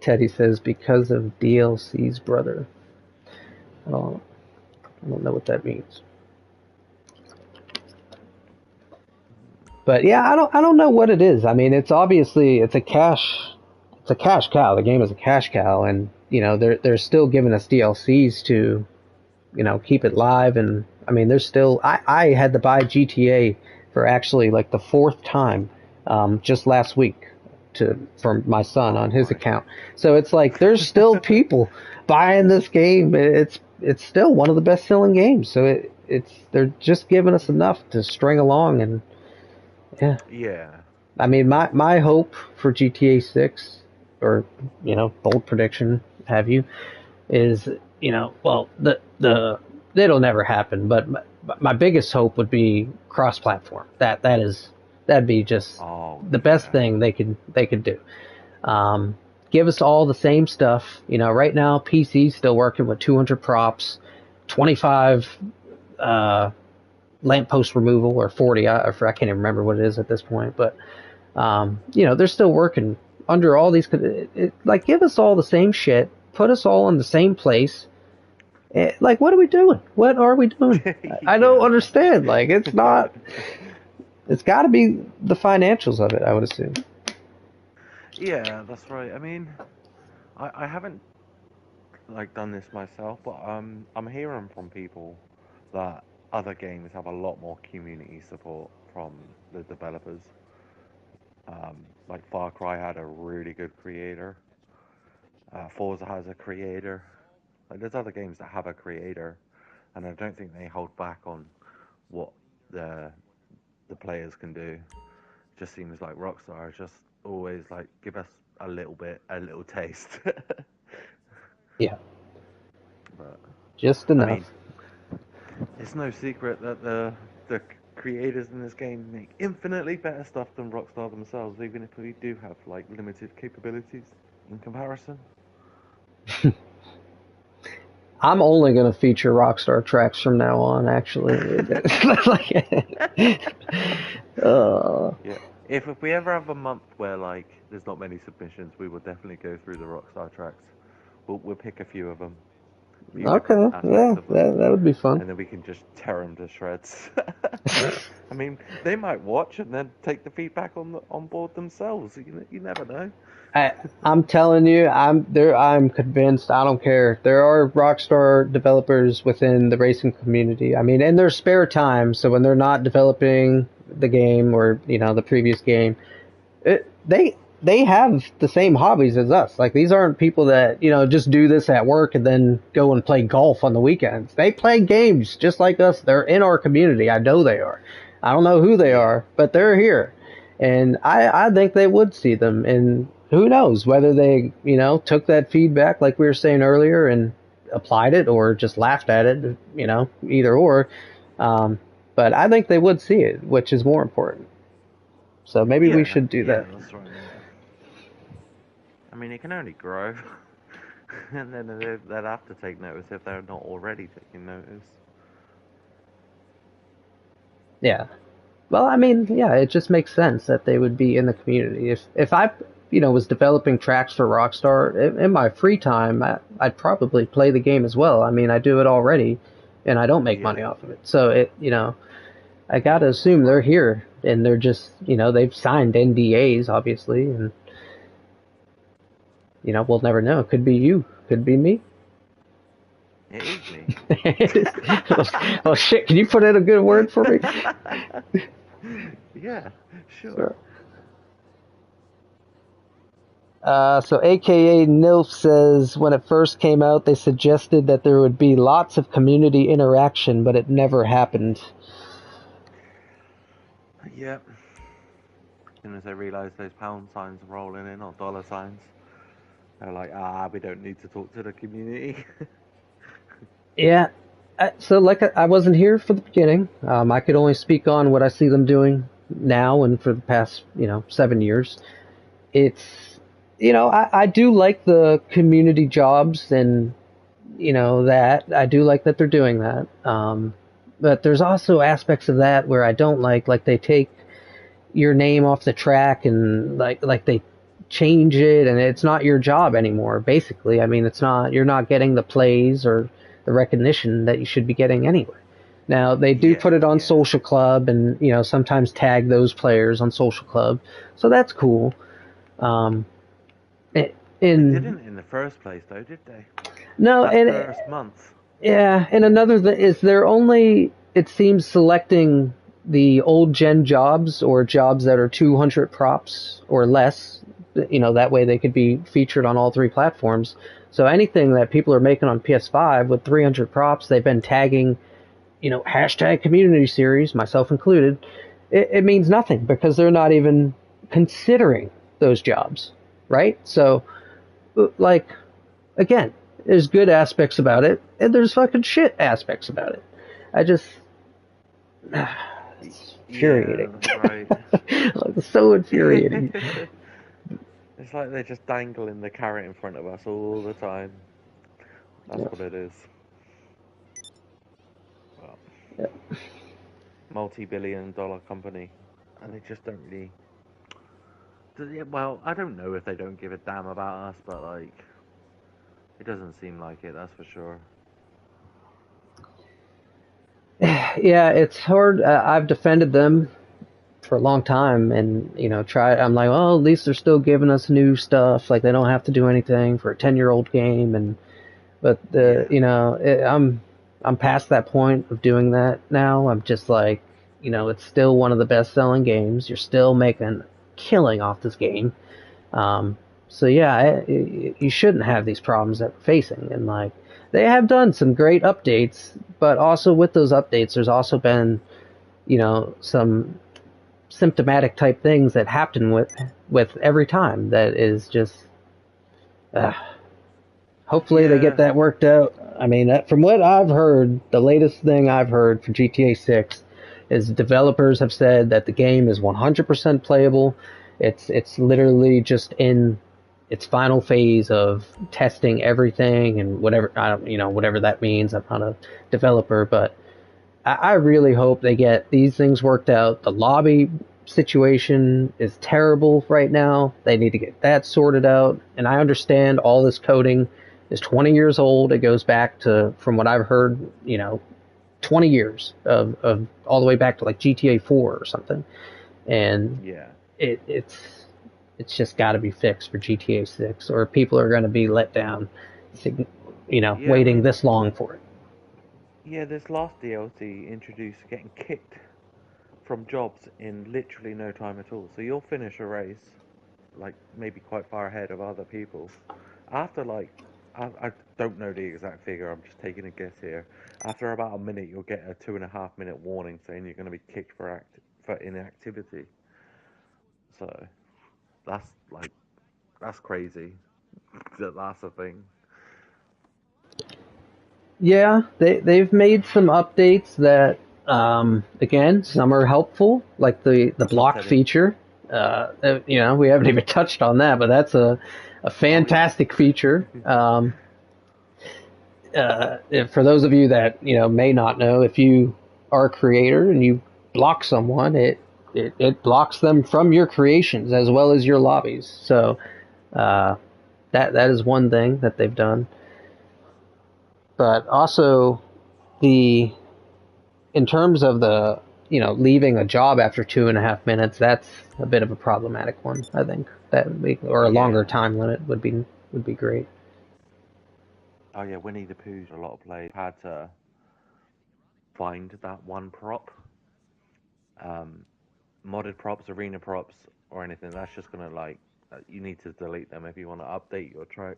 Teddy says because of DLC's brother. I don't, I don't know what that means. But yeah, I don't know what it is. I mean, it's obviously it's a cash cow. The game is a cash cow, and they're still giving us DLCs to keep it live. And I mean, there's still I had to buy GTA for actually like the fourth time just last week to from my son Oh on his my. account. So it's like there's still people buying this game. It's still one of the best selling games. So it's they're just giving us enough to string along. And yeah, Yeah. I mean, my hope for GTA 6, or bold prediction, have you, is well, the it'll never happen, but my biggest hope would be cross-platform. That'd be just Oh the best yeah. thing they could do. Um, Give us all the same stuff. Right now PC's still working with 200 props, 25 uh, lamppost removal, or 40. I can't even remember what it is at this point, but they're still working under all these. Like, give us all the same shit, put us all in the same place. Like, what are we doing? What are we doing? I don't Yeah. understand. Like, it's not. It's got to be the financials of it, I would assume. Yeah, that's right. I mean, I haven't like done this myself, but I'm hearing from people that other games have a lot more community support from the developers. Like Far Cry had a really good creator. Forza has a creator. Like there's other games that have a creator, and I don't think they hold back on what the the players can do. Just seems like Rockstar is just always like give us a little bit, a little taste. Yeah, But just I enough. mean, it's no secret that the creators in this game make infinitely better stuff than Rockstar themselves, even if we do have like limited capabilities in comparison. I'm only going to feature Rockstar tracks from now on. Actually, uh, Yeah. If we ever have a month where like there's not many submissions, we will definitely go through the Rockstar tracks. We'll pick a few of them, a few different okay, aspects yeah, of them, that would be fun. and then we can just tear them to shreds. I mean, they might watch and then take the feedback on board themselves. You never know. I I'm telling you, I'm there. I'm convinced. I don't care. There are Rockstar developers within the racing community. I mean, in their spare time, so when they're not developing the game, or the previous game, they have the same hobbies as us. Like, these aren't people that just do this at work and then go and play golf on the weekends. They play games just like us. They're in our community. I know they are. I don't know who they Yeah. are, but they're here, and I think they would see them. And who knows whether they took that feedback like we were saying earlier and applied it, or just laughed at it. Either or. Um, but I think they would see it, which is more important. So maybe we Yeah, should do yeah, that. that's right. I mean, it can only grow, and then they'll have to take notice if they're not already taking notice. Yeah. Well, I mean, yeah, it just makes sense that they would be in the community. If I, was developing tracks for Rockstar in my free time, I'd probably play the game as well. I mean, I do it already, and I don't make Yeah, money off of it. So I gotta assume they're here, and they're just, they've signed NDAs, obviously, and we'll never know. Could be you, could be me. it is me. Oh shit! Can you put in a good word for me? Yeah, sure. Sure. So AKA NILF says when it first came out, they suggested that there would be lots of community interaction, but it never happened. Yep. As soon as they realise those pound signs are rolling in or dollar signs, they're like, we don't need to talk to the community. Yeah. So like I wasn't here for the beginning. I could only speak on what I see them doing now and for the past 7 years. It's I do like the community jobs and that I do like that they're doing that. But there's also aspects of that where I don't like they take your name off the track and like they change it and it's not your job anymore basically. I mean, it's not, you're not getting the plays or the recognition that you should be getting anyway. Now they do Yeah, put it on yeah. Social Club and sometimes tag those players on Social Club, so that's cool. um They in didn't in the first place, though, did they? No, That and first month. yeah, and another is they're only, it seems, selecting the old gen jobs or jobs that are 200 props or less. That way they could be featured on all three platforms. So anything that people are making on PS5 with 300 props, they've been tagging, hashtag community series, myself included. It means nothing because they're not even considering those jobs, right? So, like, again, there's good aspects about it, and there's fucking shit aspects about it. I just, it's infuriating. Yeah, that's right. Like, it's so infuriating. It's like they're just dangling the carrot in front of us all the time. That's Yeah, what it is. Well, yeah. multi-billion-dollar company, and they just don't really. Well, I don't know if they don't give a damn about us, but like, it doesn't seem like it. That's for sure. Yeah, it's hard. I've defended them for a long time, and I'm like, oh, at least they're still giving us new stuff. Like they don't have to do anything for a 10-year-old game, and but Yeah, I'm past that point of doing that now. I'm just like, it's still one of the best selling games. You're still making a killing off this game. Um, so yeah, you shouldn't have these problems that we're facing. And like, they have done some great updates, but also with those updates, there's also been, some symptomatic type things that happen with every time that is just, uh, hopefully they get yeah, that worked out. I mean, from what I've heard, the latest thing I've heard for GTA 6 is developers have said that the game is 100% playable. It's literally just in its final phase of testing everything and whatever, I don't, whatever that means. I'm not a developer, but I really hope they get these things worked out. The lobby situation is terrible right now. They need to get that sorted out. And I understand all this coding is 20 years old. It goes back to, from what I've heard, 20 years of all the way back to like GTA 4 or something. And yeah, it's just got to be fixed for GTA 6, or people are going to be let down, yeah. I waiting mean, this long for it. yeah. This last DLC introduced getting kicked from jobs in literally no time at all. So you'll finish a race, like maybe quite far ahead of other people. After like, I don't know the exact figure. I'm just taking a guess here. After about a minute, you'll get a 2.5 minute warning saying you're going to be kicked for inactivity. So that's like that's crazy. That's a thing. Yeah, they've made some updates that, again, some are helpful, like the block Upsetting. feature. We haven't even touched on that, but that's a Oh yeah. fantastic feature. For those of you that may not know, if you are a creator and you block someone, it blocks them from your creations as well as your lobbies. So uh, that is one thing that they've done. But also the in terms of the leaving a job after 2.5 minutes, that's a bit of a problematic one. I think or a longer Yeah. time limit would be great. Oh yeah, Winnie the Pooh. A lot of players had to find that one prop. Um, Modded props, arena props, or anything. That's just gonna like you need to delete them if you want to update your track.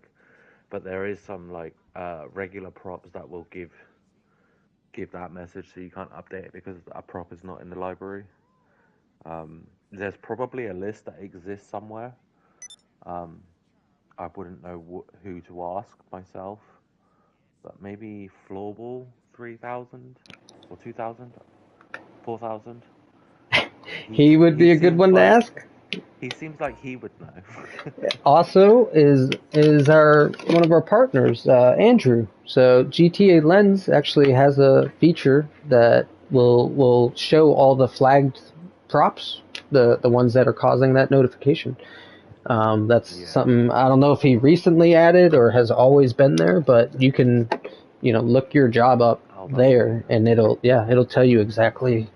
But there is some like regular props that will give that message, so you can't update it because a prop is not in the library. There's probably a list that exists somewhere. Um, I wouldn't know who to ask myself, but maybe Floorball 3000 or 2000, 4000. He would He be a good seems one to like ask. he would know. Also, is our one of our partners, Andrew. So GTA Lens actually has a feature that will show all the flagged props, the ones that are causing that notification. That's Yeah. something I don't know if he recently added or has always been there, but you can, look your job up Oh, that's there, amazing. and it'll tell you exactly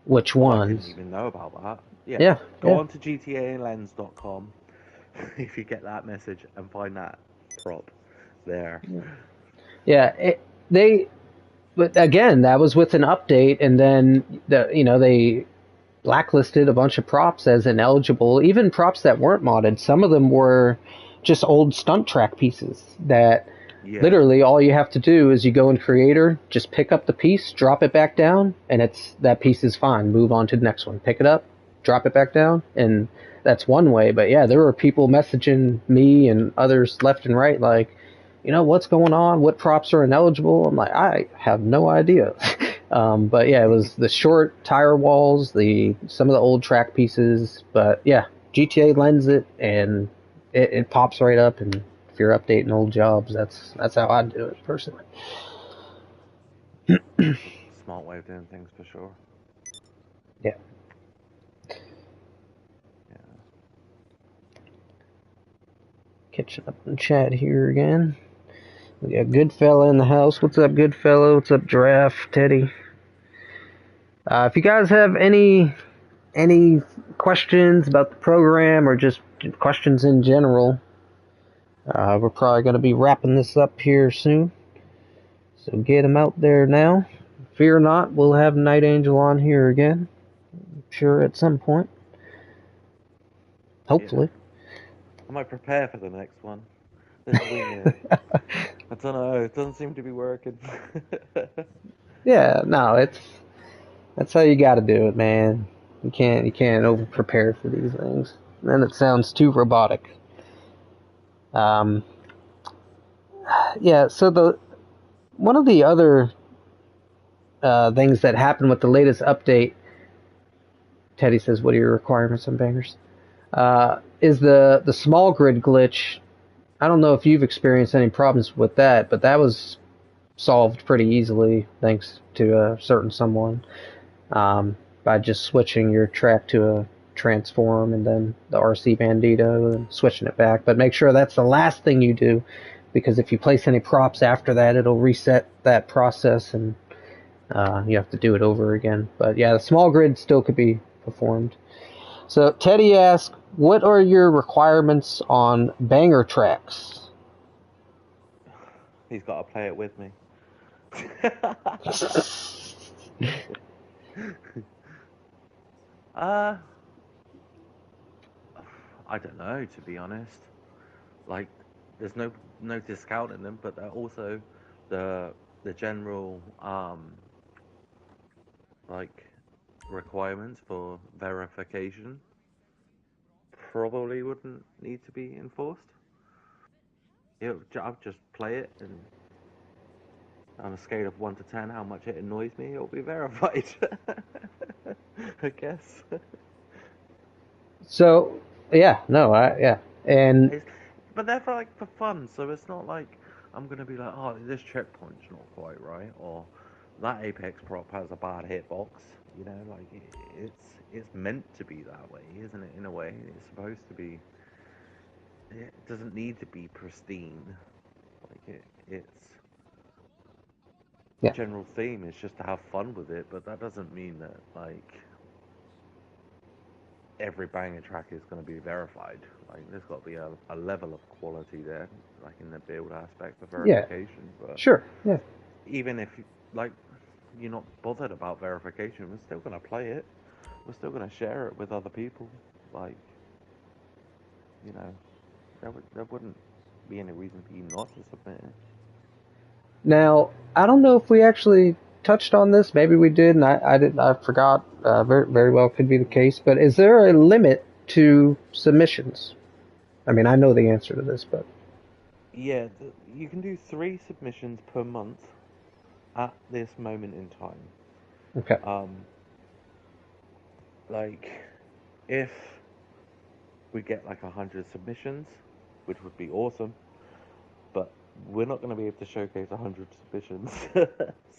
which Oh, I didn't ones. even know about that. Yeah, Yeah, go yeah, on to GTALens.com if you get that message and find that prop there. yeah. But again, that was with an update, and then they blacklisted a bunch of props as ineligible, even props that weren't modded. Some of them were just old stunt track pieces that Yeah. literally all you have to do is you go in Creator, just pick up the piece, drop it back down, and that piece is fine. Move on to the next one. Pick it up, drop it back down, and that's one way. But yeah, there were people messaging me and others left and right like, what's going on? What props are ineligible? I'm like, I have no idea. But yeah, it was the short tire walls, the some of the old track pieces. But yeah, GTA lends it, and it pops right up. And if you're updating old jobs, that's how I do it personally. That's a smart way of doing things for sure. Yeah, Yeah. catching up in chat here again. We got Goodfella in the house. What's up, Goodfella? What's up, Giraffe? Teddy? If you guys have any questions about the program or just questions in general, we're probably going to be wrapping this up here soon. So get them out there now. Fear not, we'll have Night Angel on here again. I'm sure at some point. Yeah. Hopefully. I might prepare for the next one. Let's wing it. I don't know. It doesn't seem to be working. Yeah, no, that's how you got to do it, man. You can't over prepare for these things. Then it sounds too robotic. Um, yeah. So the one of the other things that happened with the latest update, Teddy says, "What are your requirements on bangers?" Is the small grid glitch. I don't know if you've experienced any problems with that, but that was solved pretty easily thanks to a certain someone, by just switching your track to a transform and then the RC Bandito and switching it back. But make sure that's the last thing you do, because if you place any props after that, it'll reset that process and you have to do it over again. But yeah, the small grid still could be performed. So Teddy asks, what are your requirements on banger tracks? He's got to play it with me. uh, I don't know, to be honest. Like, there's no discount in them, but they're also the general like requirements for verification probably wouldn't need to be enforced. I'll just play it, and on a scale of 1 to 10, how much it annoys me, it'll be verified. I guess. So yeah, no, yeah, and It's, but they're for fun, so it's not like I'm gonna be like, oh, this checkpoint's not quite right, or that Apex prop has a bad hitbox. You know, like it's meant to be that way, isn't it? In a way, it's supposed to be. It doesn't need to be pristine. It's the Yeah. general theme is just to have fun with it, but that doesn't mean that like every banger track is going to be verified. Like there's got to be a level of quality there, like in the build aspect of Yeah. verification. But Sure. Yeah. even if like you're not bothered about verification, we're still going to play it. We're still going to share it with other people. Like you know, there wouldn't be any reason for you not to submit it. Now, I don't know if we actually touched on this. Maybe we did, and I did. I forgot. Very well could be the case. But is there a limit to submissions? I mean, I know the answer to this, but Yeah, you can do 3 submissions per month at this moment in time. okay. Um, like if we get like 100 submissions, which would be awesome, but we're not going to be able to showcase 100 submissions.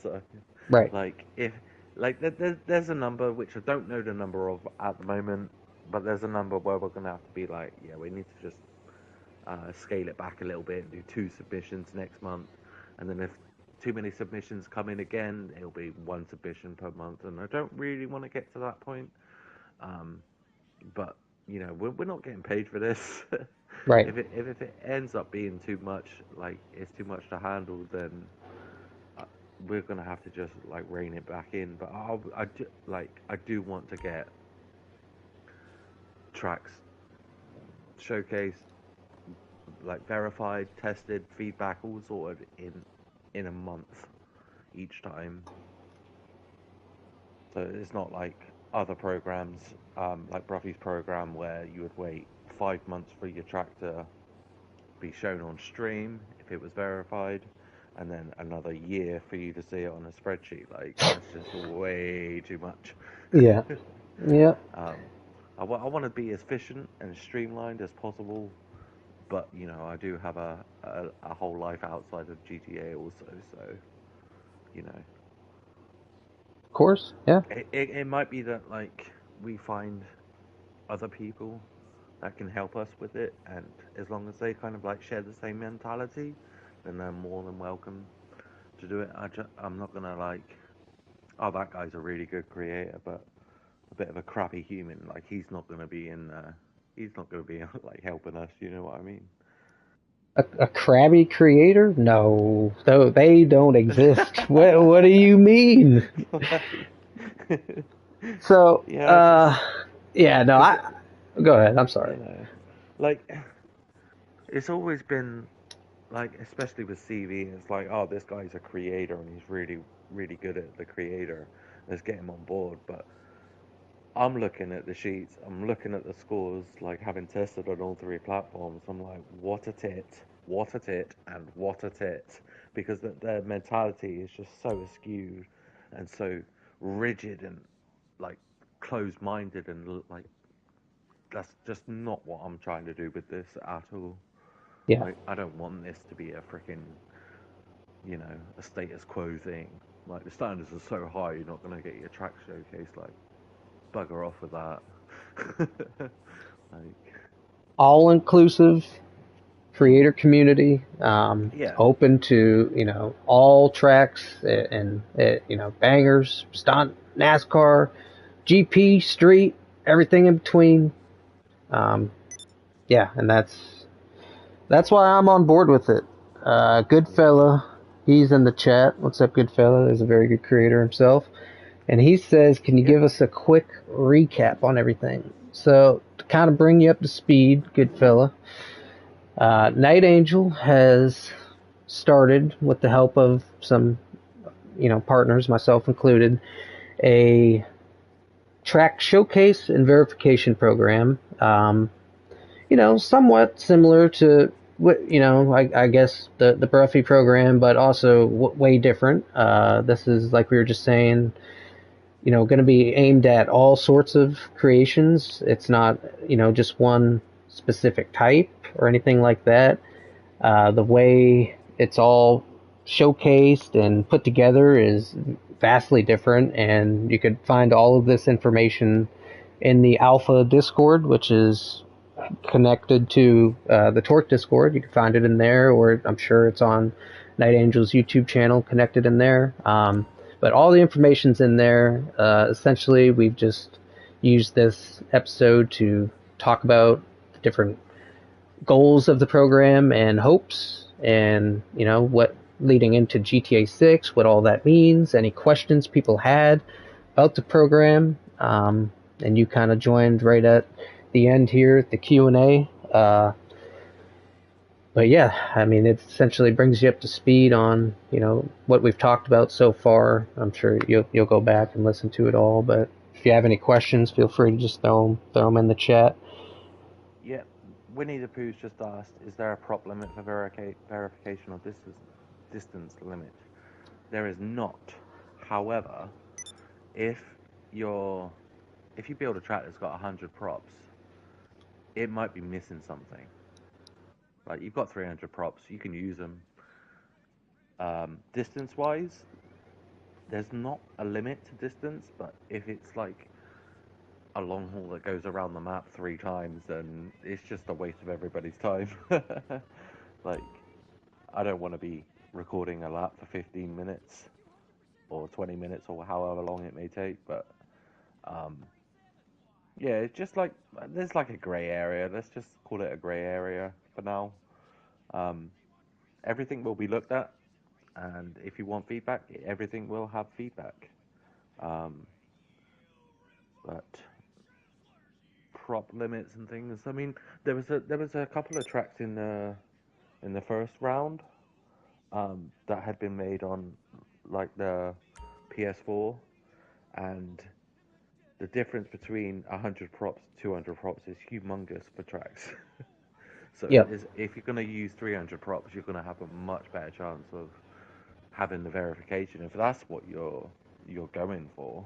So, Right. like if like there's a number which I don't know the number of at the moment, but there's a number where we're going to have to be like, yeah, we need to just scale it back a little bit and do 2 submissions next month, and then if too many submissions come in again, it'll be 1 submission per month, and I don't really want to get to that point. Um, but we're not getting paid for this. Right. If it ends up being too much, like it's too much to handle, then uh, we're gonna have to just like rein it back in. But I do want to get tracks showcased, like verified, tested, feedback all sorted in a month each time. So it's not like other programs, like Bruffy's program, where you would wait 5 months for your track to be shown on stream if it was verified, and then another year for you to see it on a spreadsheet. Like that's just way too much. Yeah. Yeah. um, I want to be as efficient and streamlined as possible, but I do have a whole life outside of GTA also, so you know Of course. Yeah. it might be that like we find other people that can help us with it, and as long as they kind of like share the same mentality, then they're more than welcome to do it. I'm not gonna like, oh, that guy's a really good creator, but a bit of a crappy human. Like he's not gonna be like helping us. You know what I mean? A crabby creator? No, though they don't exist. What do you mean? Like, So, yeah, I just yeah, no, because I go ahead. I'm sorry. you know, like it's always been like, especially with CV, it's like, oh, this guy's a creator and he's really, really good at the creator. Let's get him on board. But I'm looking at the sheets, I'm looking at the scores, like having tested on all 3 platforms. I'm like, what a tit, and what a tit. Because their mentality is just so askew and so rigid and like closed minded, and like, that's just not what I'm trying to do with this at all. Yeah, Like, I don't want this to be a freaking a status quo thing. Like the standards are so high, you're not gonna get your track showcased. Like bugger off with that. Like all inclusive creator community, yeah, open to all tracks and bangers, stunt, NASCAR, GP, street, everything in between. Um, yeah, and that's why I'm on board with it. yeah, Goodfella, he's in the chat. What's up, Goodfella? He's a very good creator himself. And he says, can you yeah, give us a quick recap on everything? So, to kind of bring you up to speed, Goodfella, NightAngel has started, with the help of some, partners, myself included, a track showcase and verification program. Somewhat similar to what I guess the Bruffy program, but also way different. This is, like we were just saying, going to be aimed at all sorts of creations. It's not just one specific type or anything like that. The way it's all showcased and put together is vastly different, and you could find all of this information in the Alpha Discord, which is connected to the Torque Discord. You can find it in there, or I'm sure it's on Night Angel's YouTube channel connected in there. But all the information's in there. Essentially, we've just used this episode to talk about the different goals of the program and hopes, and what leading into GTA 6, what all that means, any questions people had about the program. And you kind of joined right at the end here at the Q&A. But yeah, I mean, it essentially brings you up to speed on what we've talked about so far. I'm sure you'll go back and listen to it all, but if you have any questions, feel free to just throw them in the chat. Yeah, Winnie the Pooh's just asked, is there a prop limit for verification or distance limit? There is not. However, if you build a track that's got 100 props, it might be missing something. Like, you've got 300 props, you can use them. Distance-wise, there's not a limit to distance, but if it's like a long haul that goes around the map 3 times, then it's just a waste of everybody's time. Like, I don't want to be recording a lap for 15 minutes or 20 minutes or however long it may take, but yeah, it's just like there's like a grey area. Let's just call it a grey area for now. Everything will be looked at, and if you want feedback, everything will have feedback. But prop limits and things. I mean, there was a couple of tracks in the first round that had been made on like the PS4, and the difference between 100 props, 200 props is humongous for tracks. So Yep. if you're going to use 300 props, you're going to have a much better chance of having the verification if that's what you're going for.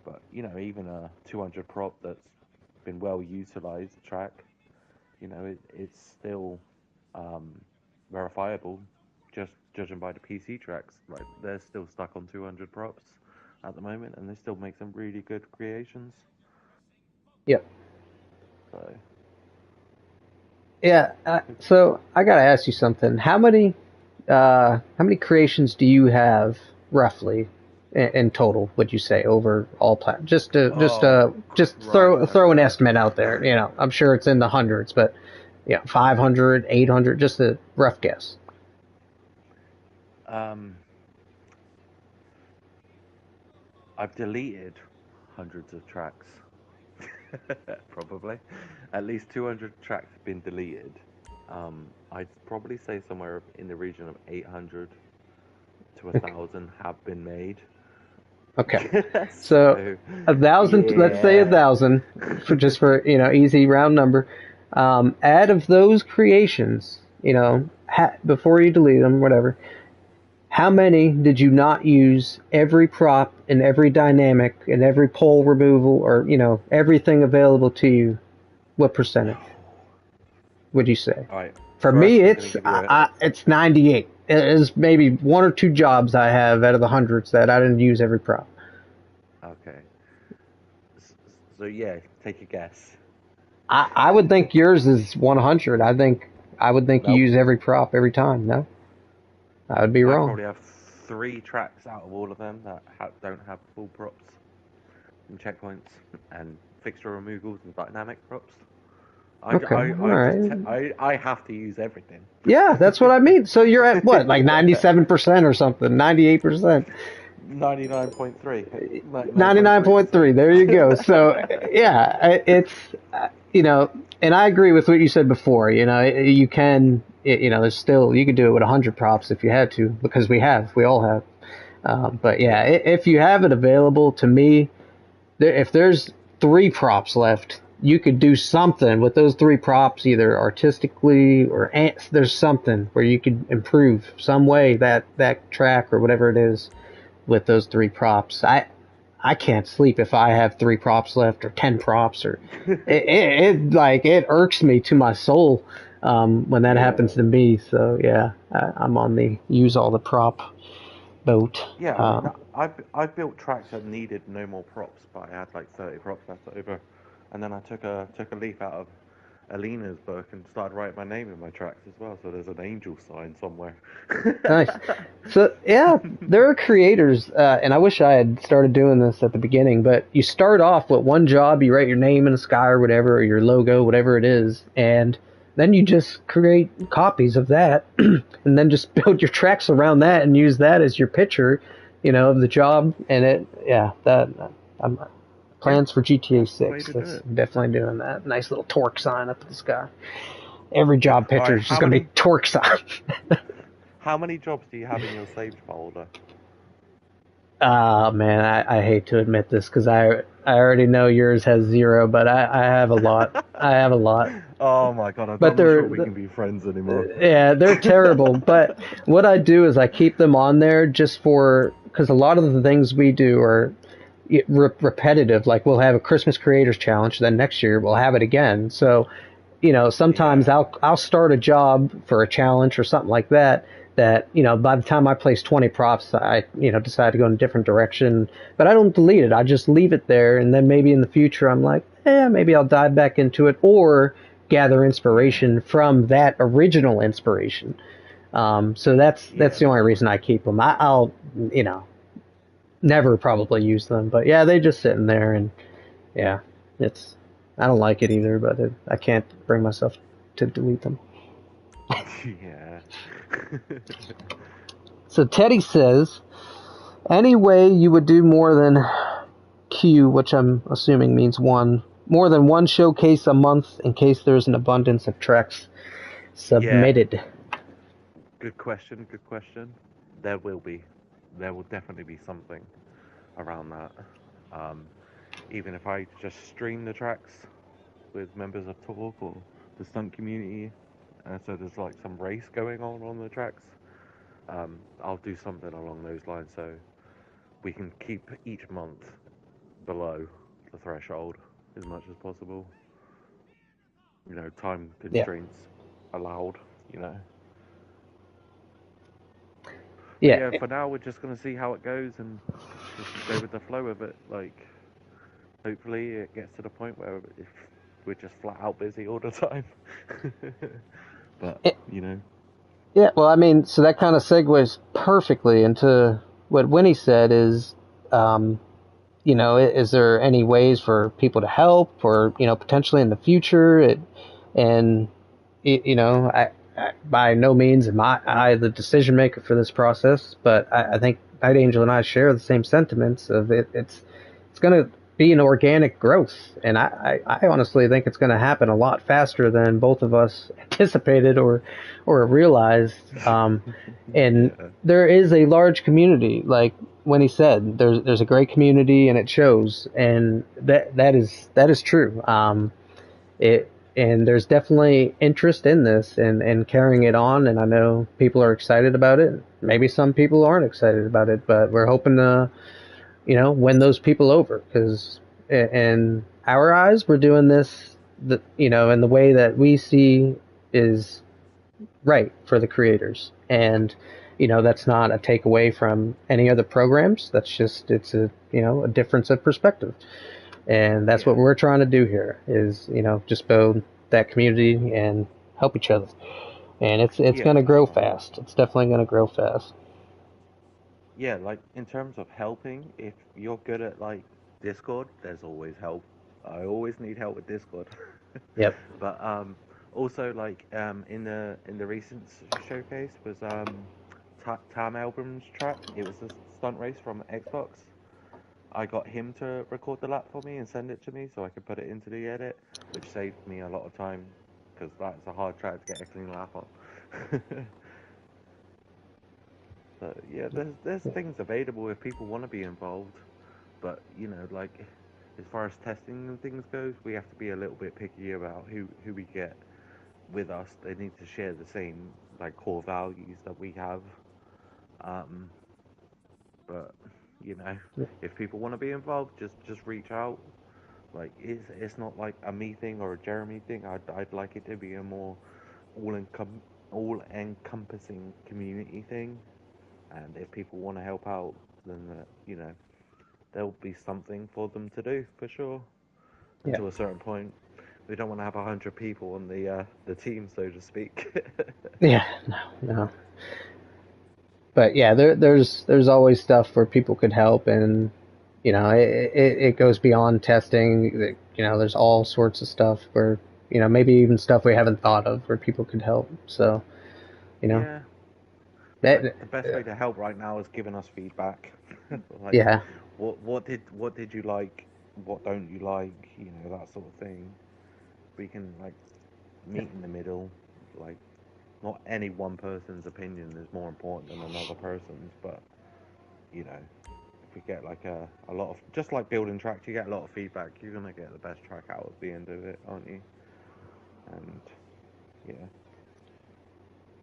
But even a 200 prop that's been well utilized track, it's still verifiable. Just judging by the PC tracks, like they're still stuck on 200 props at the moment, and they still make some really good creations. Yep. So Yeah. So I gotta ask you something. How many creations do you have roughly in total? Would you say over all platforms? Just throw an estimate out there. I'm sure it's in the hundreds, but 500, 800, just a rough guess. I've deleted hundreds of tracks. Probably at least 200 tracks have been deleted. I'd probably say somewhere in the region of 800 to 1,000 have been made. Okay, so 1,000. Yeah. Let's say 1,000, for easy round number. Out of those creations, before you delete them, whatever. How many did you not use every prop and every dynamic and every pole removal, or everything available to you? What percentage would you say? All right. For me, it's 98. It's maybe 1 or 2 jobs I have out of the hundreds that I didn't use every prop. Okay. So yeah, take a guess. I would think yours is 100. I would think you use every prop every time. No, I would be wrong. I probably have 3 tracks out of all of them that don't have full props and checkpoints and fixture removals and dynamic props. I have to use everything. Yeah, that's what I mean. So you're at what, like 97% or something, 98%. 99.3. 99.3. There you go. So yeah, it's and I agree with what you said before. You can, there's still, you could do it with 100 props if you had to, because we all have. But yeah, if you have it available, to me, if there's 3 props left, you could do something with those 3 props, either artistically or there's something where you could improve some way that track or whatever it is with those 3 props. I can't sleep if I have 3 props left or 10 props, or it irks me to my soul when that happens to me. So yeah, I'm on the use all the prop boat. Yeah, I mean, I've built tracks that needed no more props, but I had like 30 props left over, and then I took a leaf out of Alina's book and started writing my name in my tracks as well. So there's an angel sign somewhere. Nice. So yeah, there are creators, and I wish I had started doing this at the beginning. But you start off with one job, you write your name in the sky or whatever, or your logo, whatever it is, and then you just create copies of that, and then just build your tracks around that and use that as your picture, of the job. And yeah, that I'm Yeah, plans for GTA that's the way 6. to do That's it. definitely doing that. Nice little torque sign up in the sky. Every job All picture right, is just gonna be torque sign. how many jobs do you have in your saved folder? Man, I hate to admit this because I already know yours has zero, but I have a lot. I have a lot, Oh my god, but I'm not sure we can be friends anymore. yeah, they're terrible. But what I do is I keep them on there just for because a lot of the things we do are repetitive. Like we'll have a Christmas Creators Challenge, then next year we'll have it again. So sometimes Yeah, I'll start a job for a challenge or something like that. That by the time I place 20 props, I decide to go in a different direction. But I don't delete it. I just leave it there, and then maybe in the future I'm like, maybe I'll dive back into it or gather yeah, inspiration from that original inspiration. So that's yeah, the only reason I keep them. I'll never probably use them, but yeah, they just sitting there, and yeah, it's I don't like it either, but I can't bring myself to delete them. yeah. So Teddy says, any way you would do more than Q, which I'm assuming means one, more than one showcase a month in case there's an abundance of tracks Yeah, submitted. good question, good question. There will be. There will definitely be something around that. Um, Even if I just stream the tracks with members of Talk or the stunt community, so there's like some race going on the tracks, I'll do something along those lines so we can keep each month below the threshold as much as possible. Time Yeah, constraints allowed, you know. But yeah, yeah, for now we're just gonna see how it goes and just go with the flow of it. Like, hopefully it gets to the point where if we're just flat out busy all the time. But it, you know, yeah. Well, I mean, so that kind of segues perfectly into what Winnie said is, um, is there any ways for people to help or, potentially in the future? And, by no means am I the decision maker for this process, but I think Night Angel and I share the same sentiments of it. It's going to be an organic growth. And I honestly think it's going to happen a lot faster than both of us anticipated or realized. And yeah, there is a large community, like when he said, there's a great community and it shows, and that is true. It and there's definitely interest in this and carrying it on, and I know people are excited about it. Maybe some people aren't excited about it, but we're hoping to win those people over because in our eyes we're doing this in the way that we see is right for the creators. And that's not a takeaway from any other programs. That's just it's a difference of perspective. And that's what yeah, we're trying to do here is just build that community and help each other. And it's yeah, going to that's grow right. fast. It's definitely going to grow fast. Yeah, like in terms of helping, if you're good at like Discord, there's always help. I always need help with Discord. Yep. But also like in the recent showcase was Tam Album's track. It was a stunt race from Xbox. I got him to record the lap for me and send it to me so I could put it into the edit, which saved me a lot of time because that's a hard track to get a clean lap on. So yeah, there's things available if people want to be involved, but like as far as testing and things goes, we have to be a little bit picky about who we get with us. They need to share the same like core values that we have. Um, but you know, if people want to be involved, just reach out. Like it's not like a me thing or a Jeremy thing. I'd like it to be a more all encom all encompassing community thing. And if people want to help out, then there'll be something for them to do for sure. Yeah. To a certain point, we don't want to have 100 people on the team, so to speak. Yeah. No. No. But yeah, there's always stuff where people could help, and it goes beyond testing. There's all sorts of stuff where maybe even stuff we haven't thought of where people could help. So you know Yeah, like that the best way to help right now is giving us feedback. Like, yeah what did you like? What don't you like? That sort of thing. We can like meet in the middle. Like, not any one person's opinion is more important than another person's, but you know, if we get like a lot of, just like building tracks, you get a lot of feedback, you're gonna get the best track out at the end of it, aren't you? And yeah,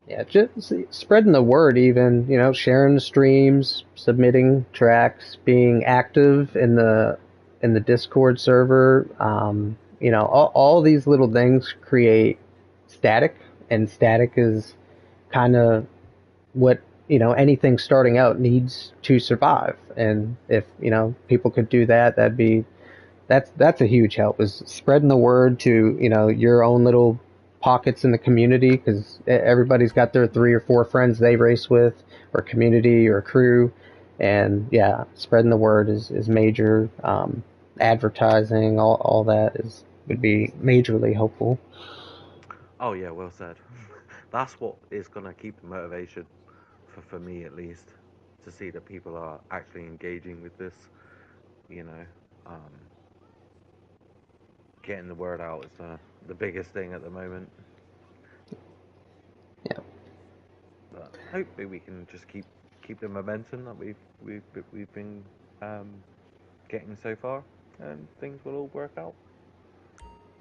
yeah, just spreading the word, even sharing the streams, submitting tracks, being active in the Discord server. All these little things create static, and static is kind of what anything starting out needs to survive. And if people could do that, that's a huge help, is spreading the word to your own little pockets in the community, because everybody's got their 3 or 4 friends they race with, or community or crew. And yeah, spreading the word is major. Advertising, all that would be majorly helpful. oh yeah, well said. That's what is gonna keep the motivation, for me at least, to see that people are actually engaging with this. you know um Getting the word out is the biggest thing at the moment. Yeah. But hopefully we can just keep the momentum that we've been um, getting so far, and things will all work out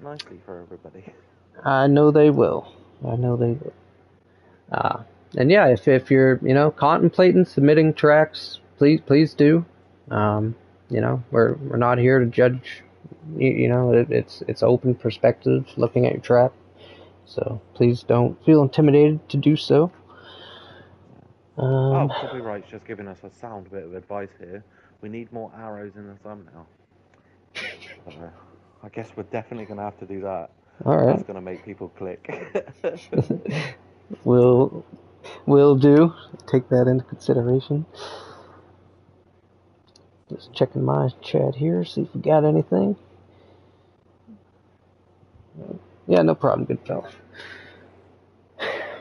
nicely for everybody. I know they will. I know they will. Uh, and yeah, if you're contemplating submitting tracks, please do. Um, we're not here to judge. It's open perspective looking at your track. So please don't feel intimidated to do so. Oh, Um, copyright's just giving us a sound bit of advice here. We need more arrows in the thumbnail. So I guess we're definitely gonna have to do that. all That's right, gonna make people click. we'll will do. Take that into consideration. Just checking my chat here, see if we got anything. Yeah, no problem, good fella.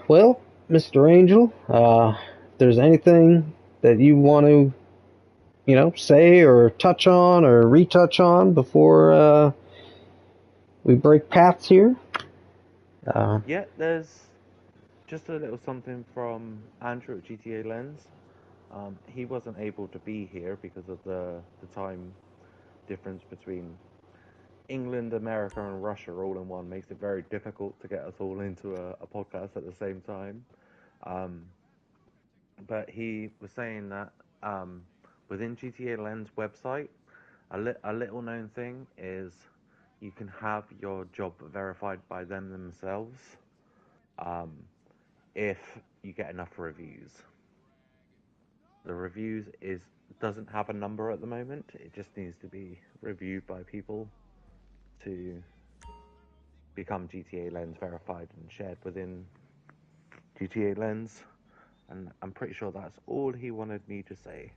Well, Mr. Angel, if there's anything that you want to, say or touch on or retouch on before we break paths here. Uh, Yeah, there's just a little something from Andrew at GTA Lens. He wasn't able to be here because of the time difference between England, America, and Russia all in one. Makes it very difficult to get us all into a podcast at the same time. Um, but he was saying that um, within GTA Lens website, a little known thing is you can have your job verified by them themselves, um, if you get enough reviews. The reviews is doesn't have a number at the moment. It just needs to be reviewed by people to become GTA Lens verified and shared within GTA Lens. And I'm pretty sure that's all he wanted me to say.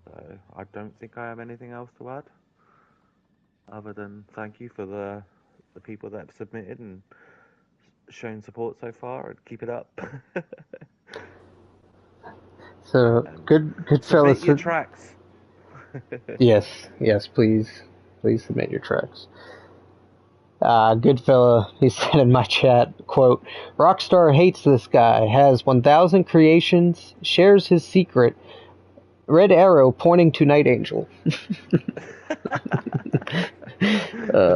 So I don't think I have anything else to add, other than thank you for the people that have submitted and shown support so far, and keep it up. so And good submit fellas. your tracks. Yes, yes, please submit your tracks. Good fella, he said in my chat, quote, Rockstar hates this guy, has 1,000 creations, shares his secret, red arrow pointing to NightAngel.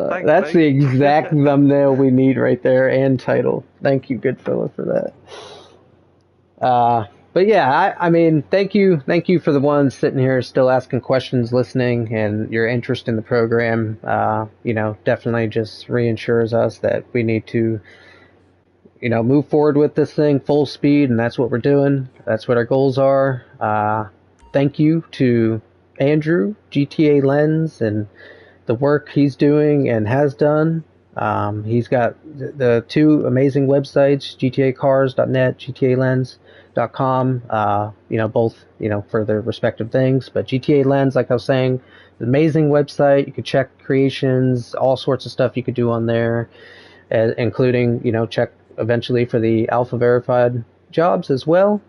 Thanks, That's the mate. exact thumbnail we need right there, and title. Thank you, good fella, for that. But yeah, I mean, thank you for the ones sitting here still asking questions, listening, and your interest in the program. Definitely just reassures us that we need to move forward with this thing full speed, and that's what we're doing. That's what our goals are. Thank you to Andrew, GTA Lens, and the work he's doing and has done. He's got the two amazing websites, gtacars.net, gtalens.com, both, for their respective things. But GTA Lens, like I was saying, amazing website. You could check creations, all sorts of stuff you could do on there, including, check eventually for the alpha verified jobs as well.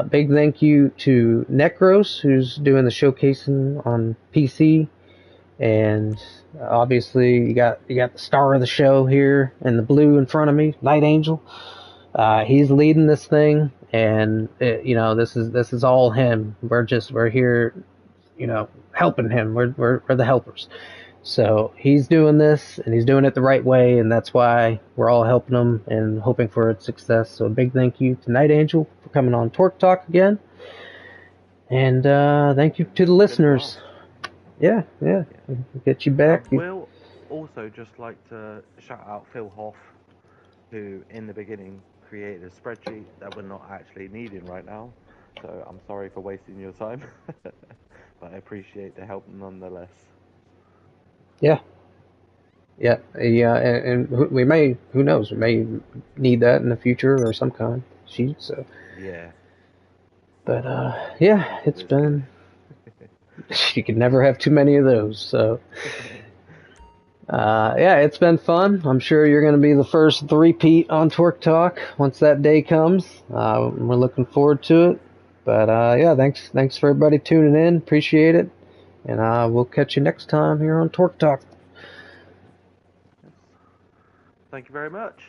Big thank you to Necros, who's doing the showcasing on PC. And obviously, you got the star of the show here in the blue in front of me, NightAngel. He's leading this thing, and this is all him. We're here, helping him. We're the helpers. So he's doing this, and he's doing it the right way, and that's why we're all helping him and hoping for its success. So a big thank you to NightAngel for coming on Torque Talk again, and thank you to the Been a while. listeners. Yeah, yeah. Yeah. Get you I back. will also just like to shout out Phil Hoff, who in the beginning created a spreadsheet that we're not actually needing right now. So I'm sorry for wasting your time, but I appreciate the help nonetheless. Yeah, yeah, and we may, who knows, we may need that in the future or some kind sheet. So, Yeah, but yeah, it's always good. been. You could never have too many of those. So, yeah, it's been fun. I'm sure you're going to be the first three-peat on Torque Talk once that day comes. We're looking forward to it. But yeah, thanks for everybody tuning in. Appreciate it, and we'll catch you next time here on Torque Talk. Yes. Thank you very much.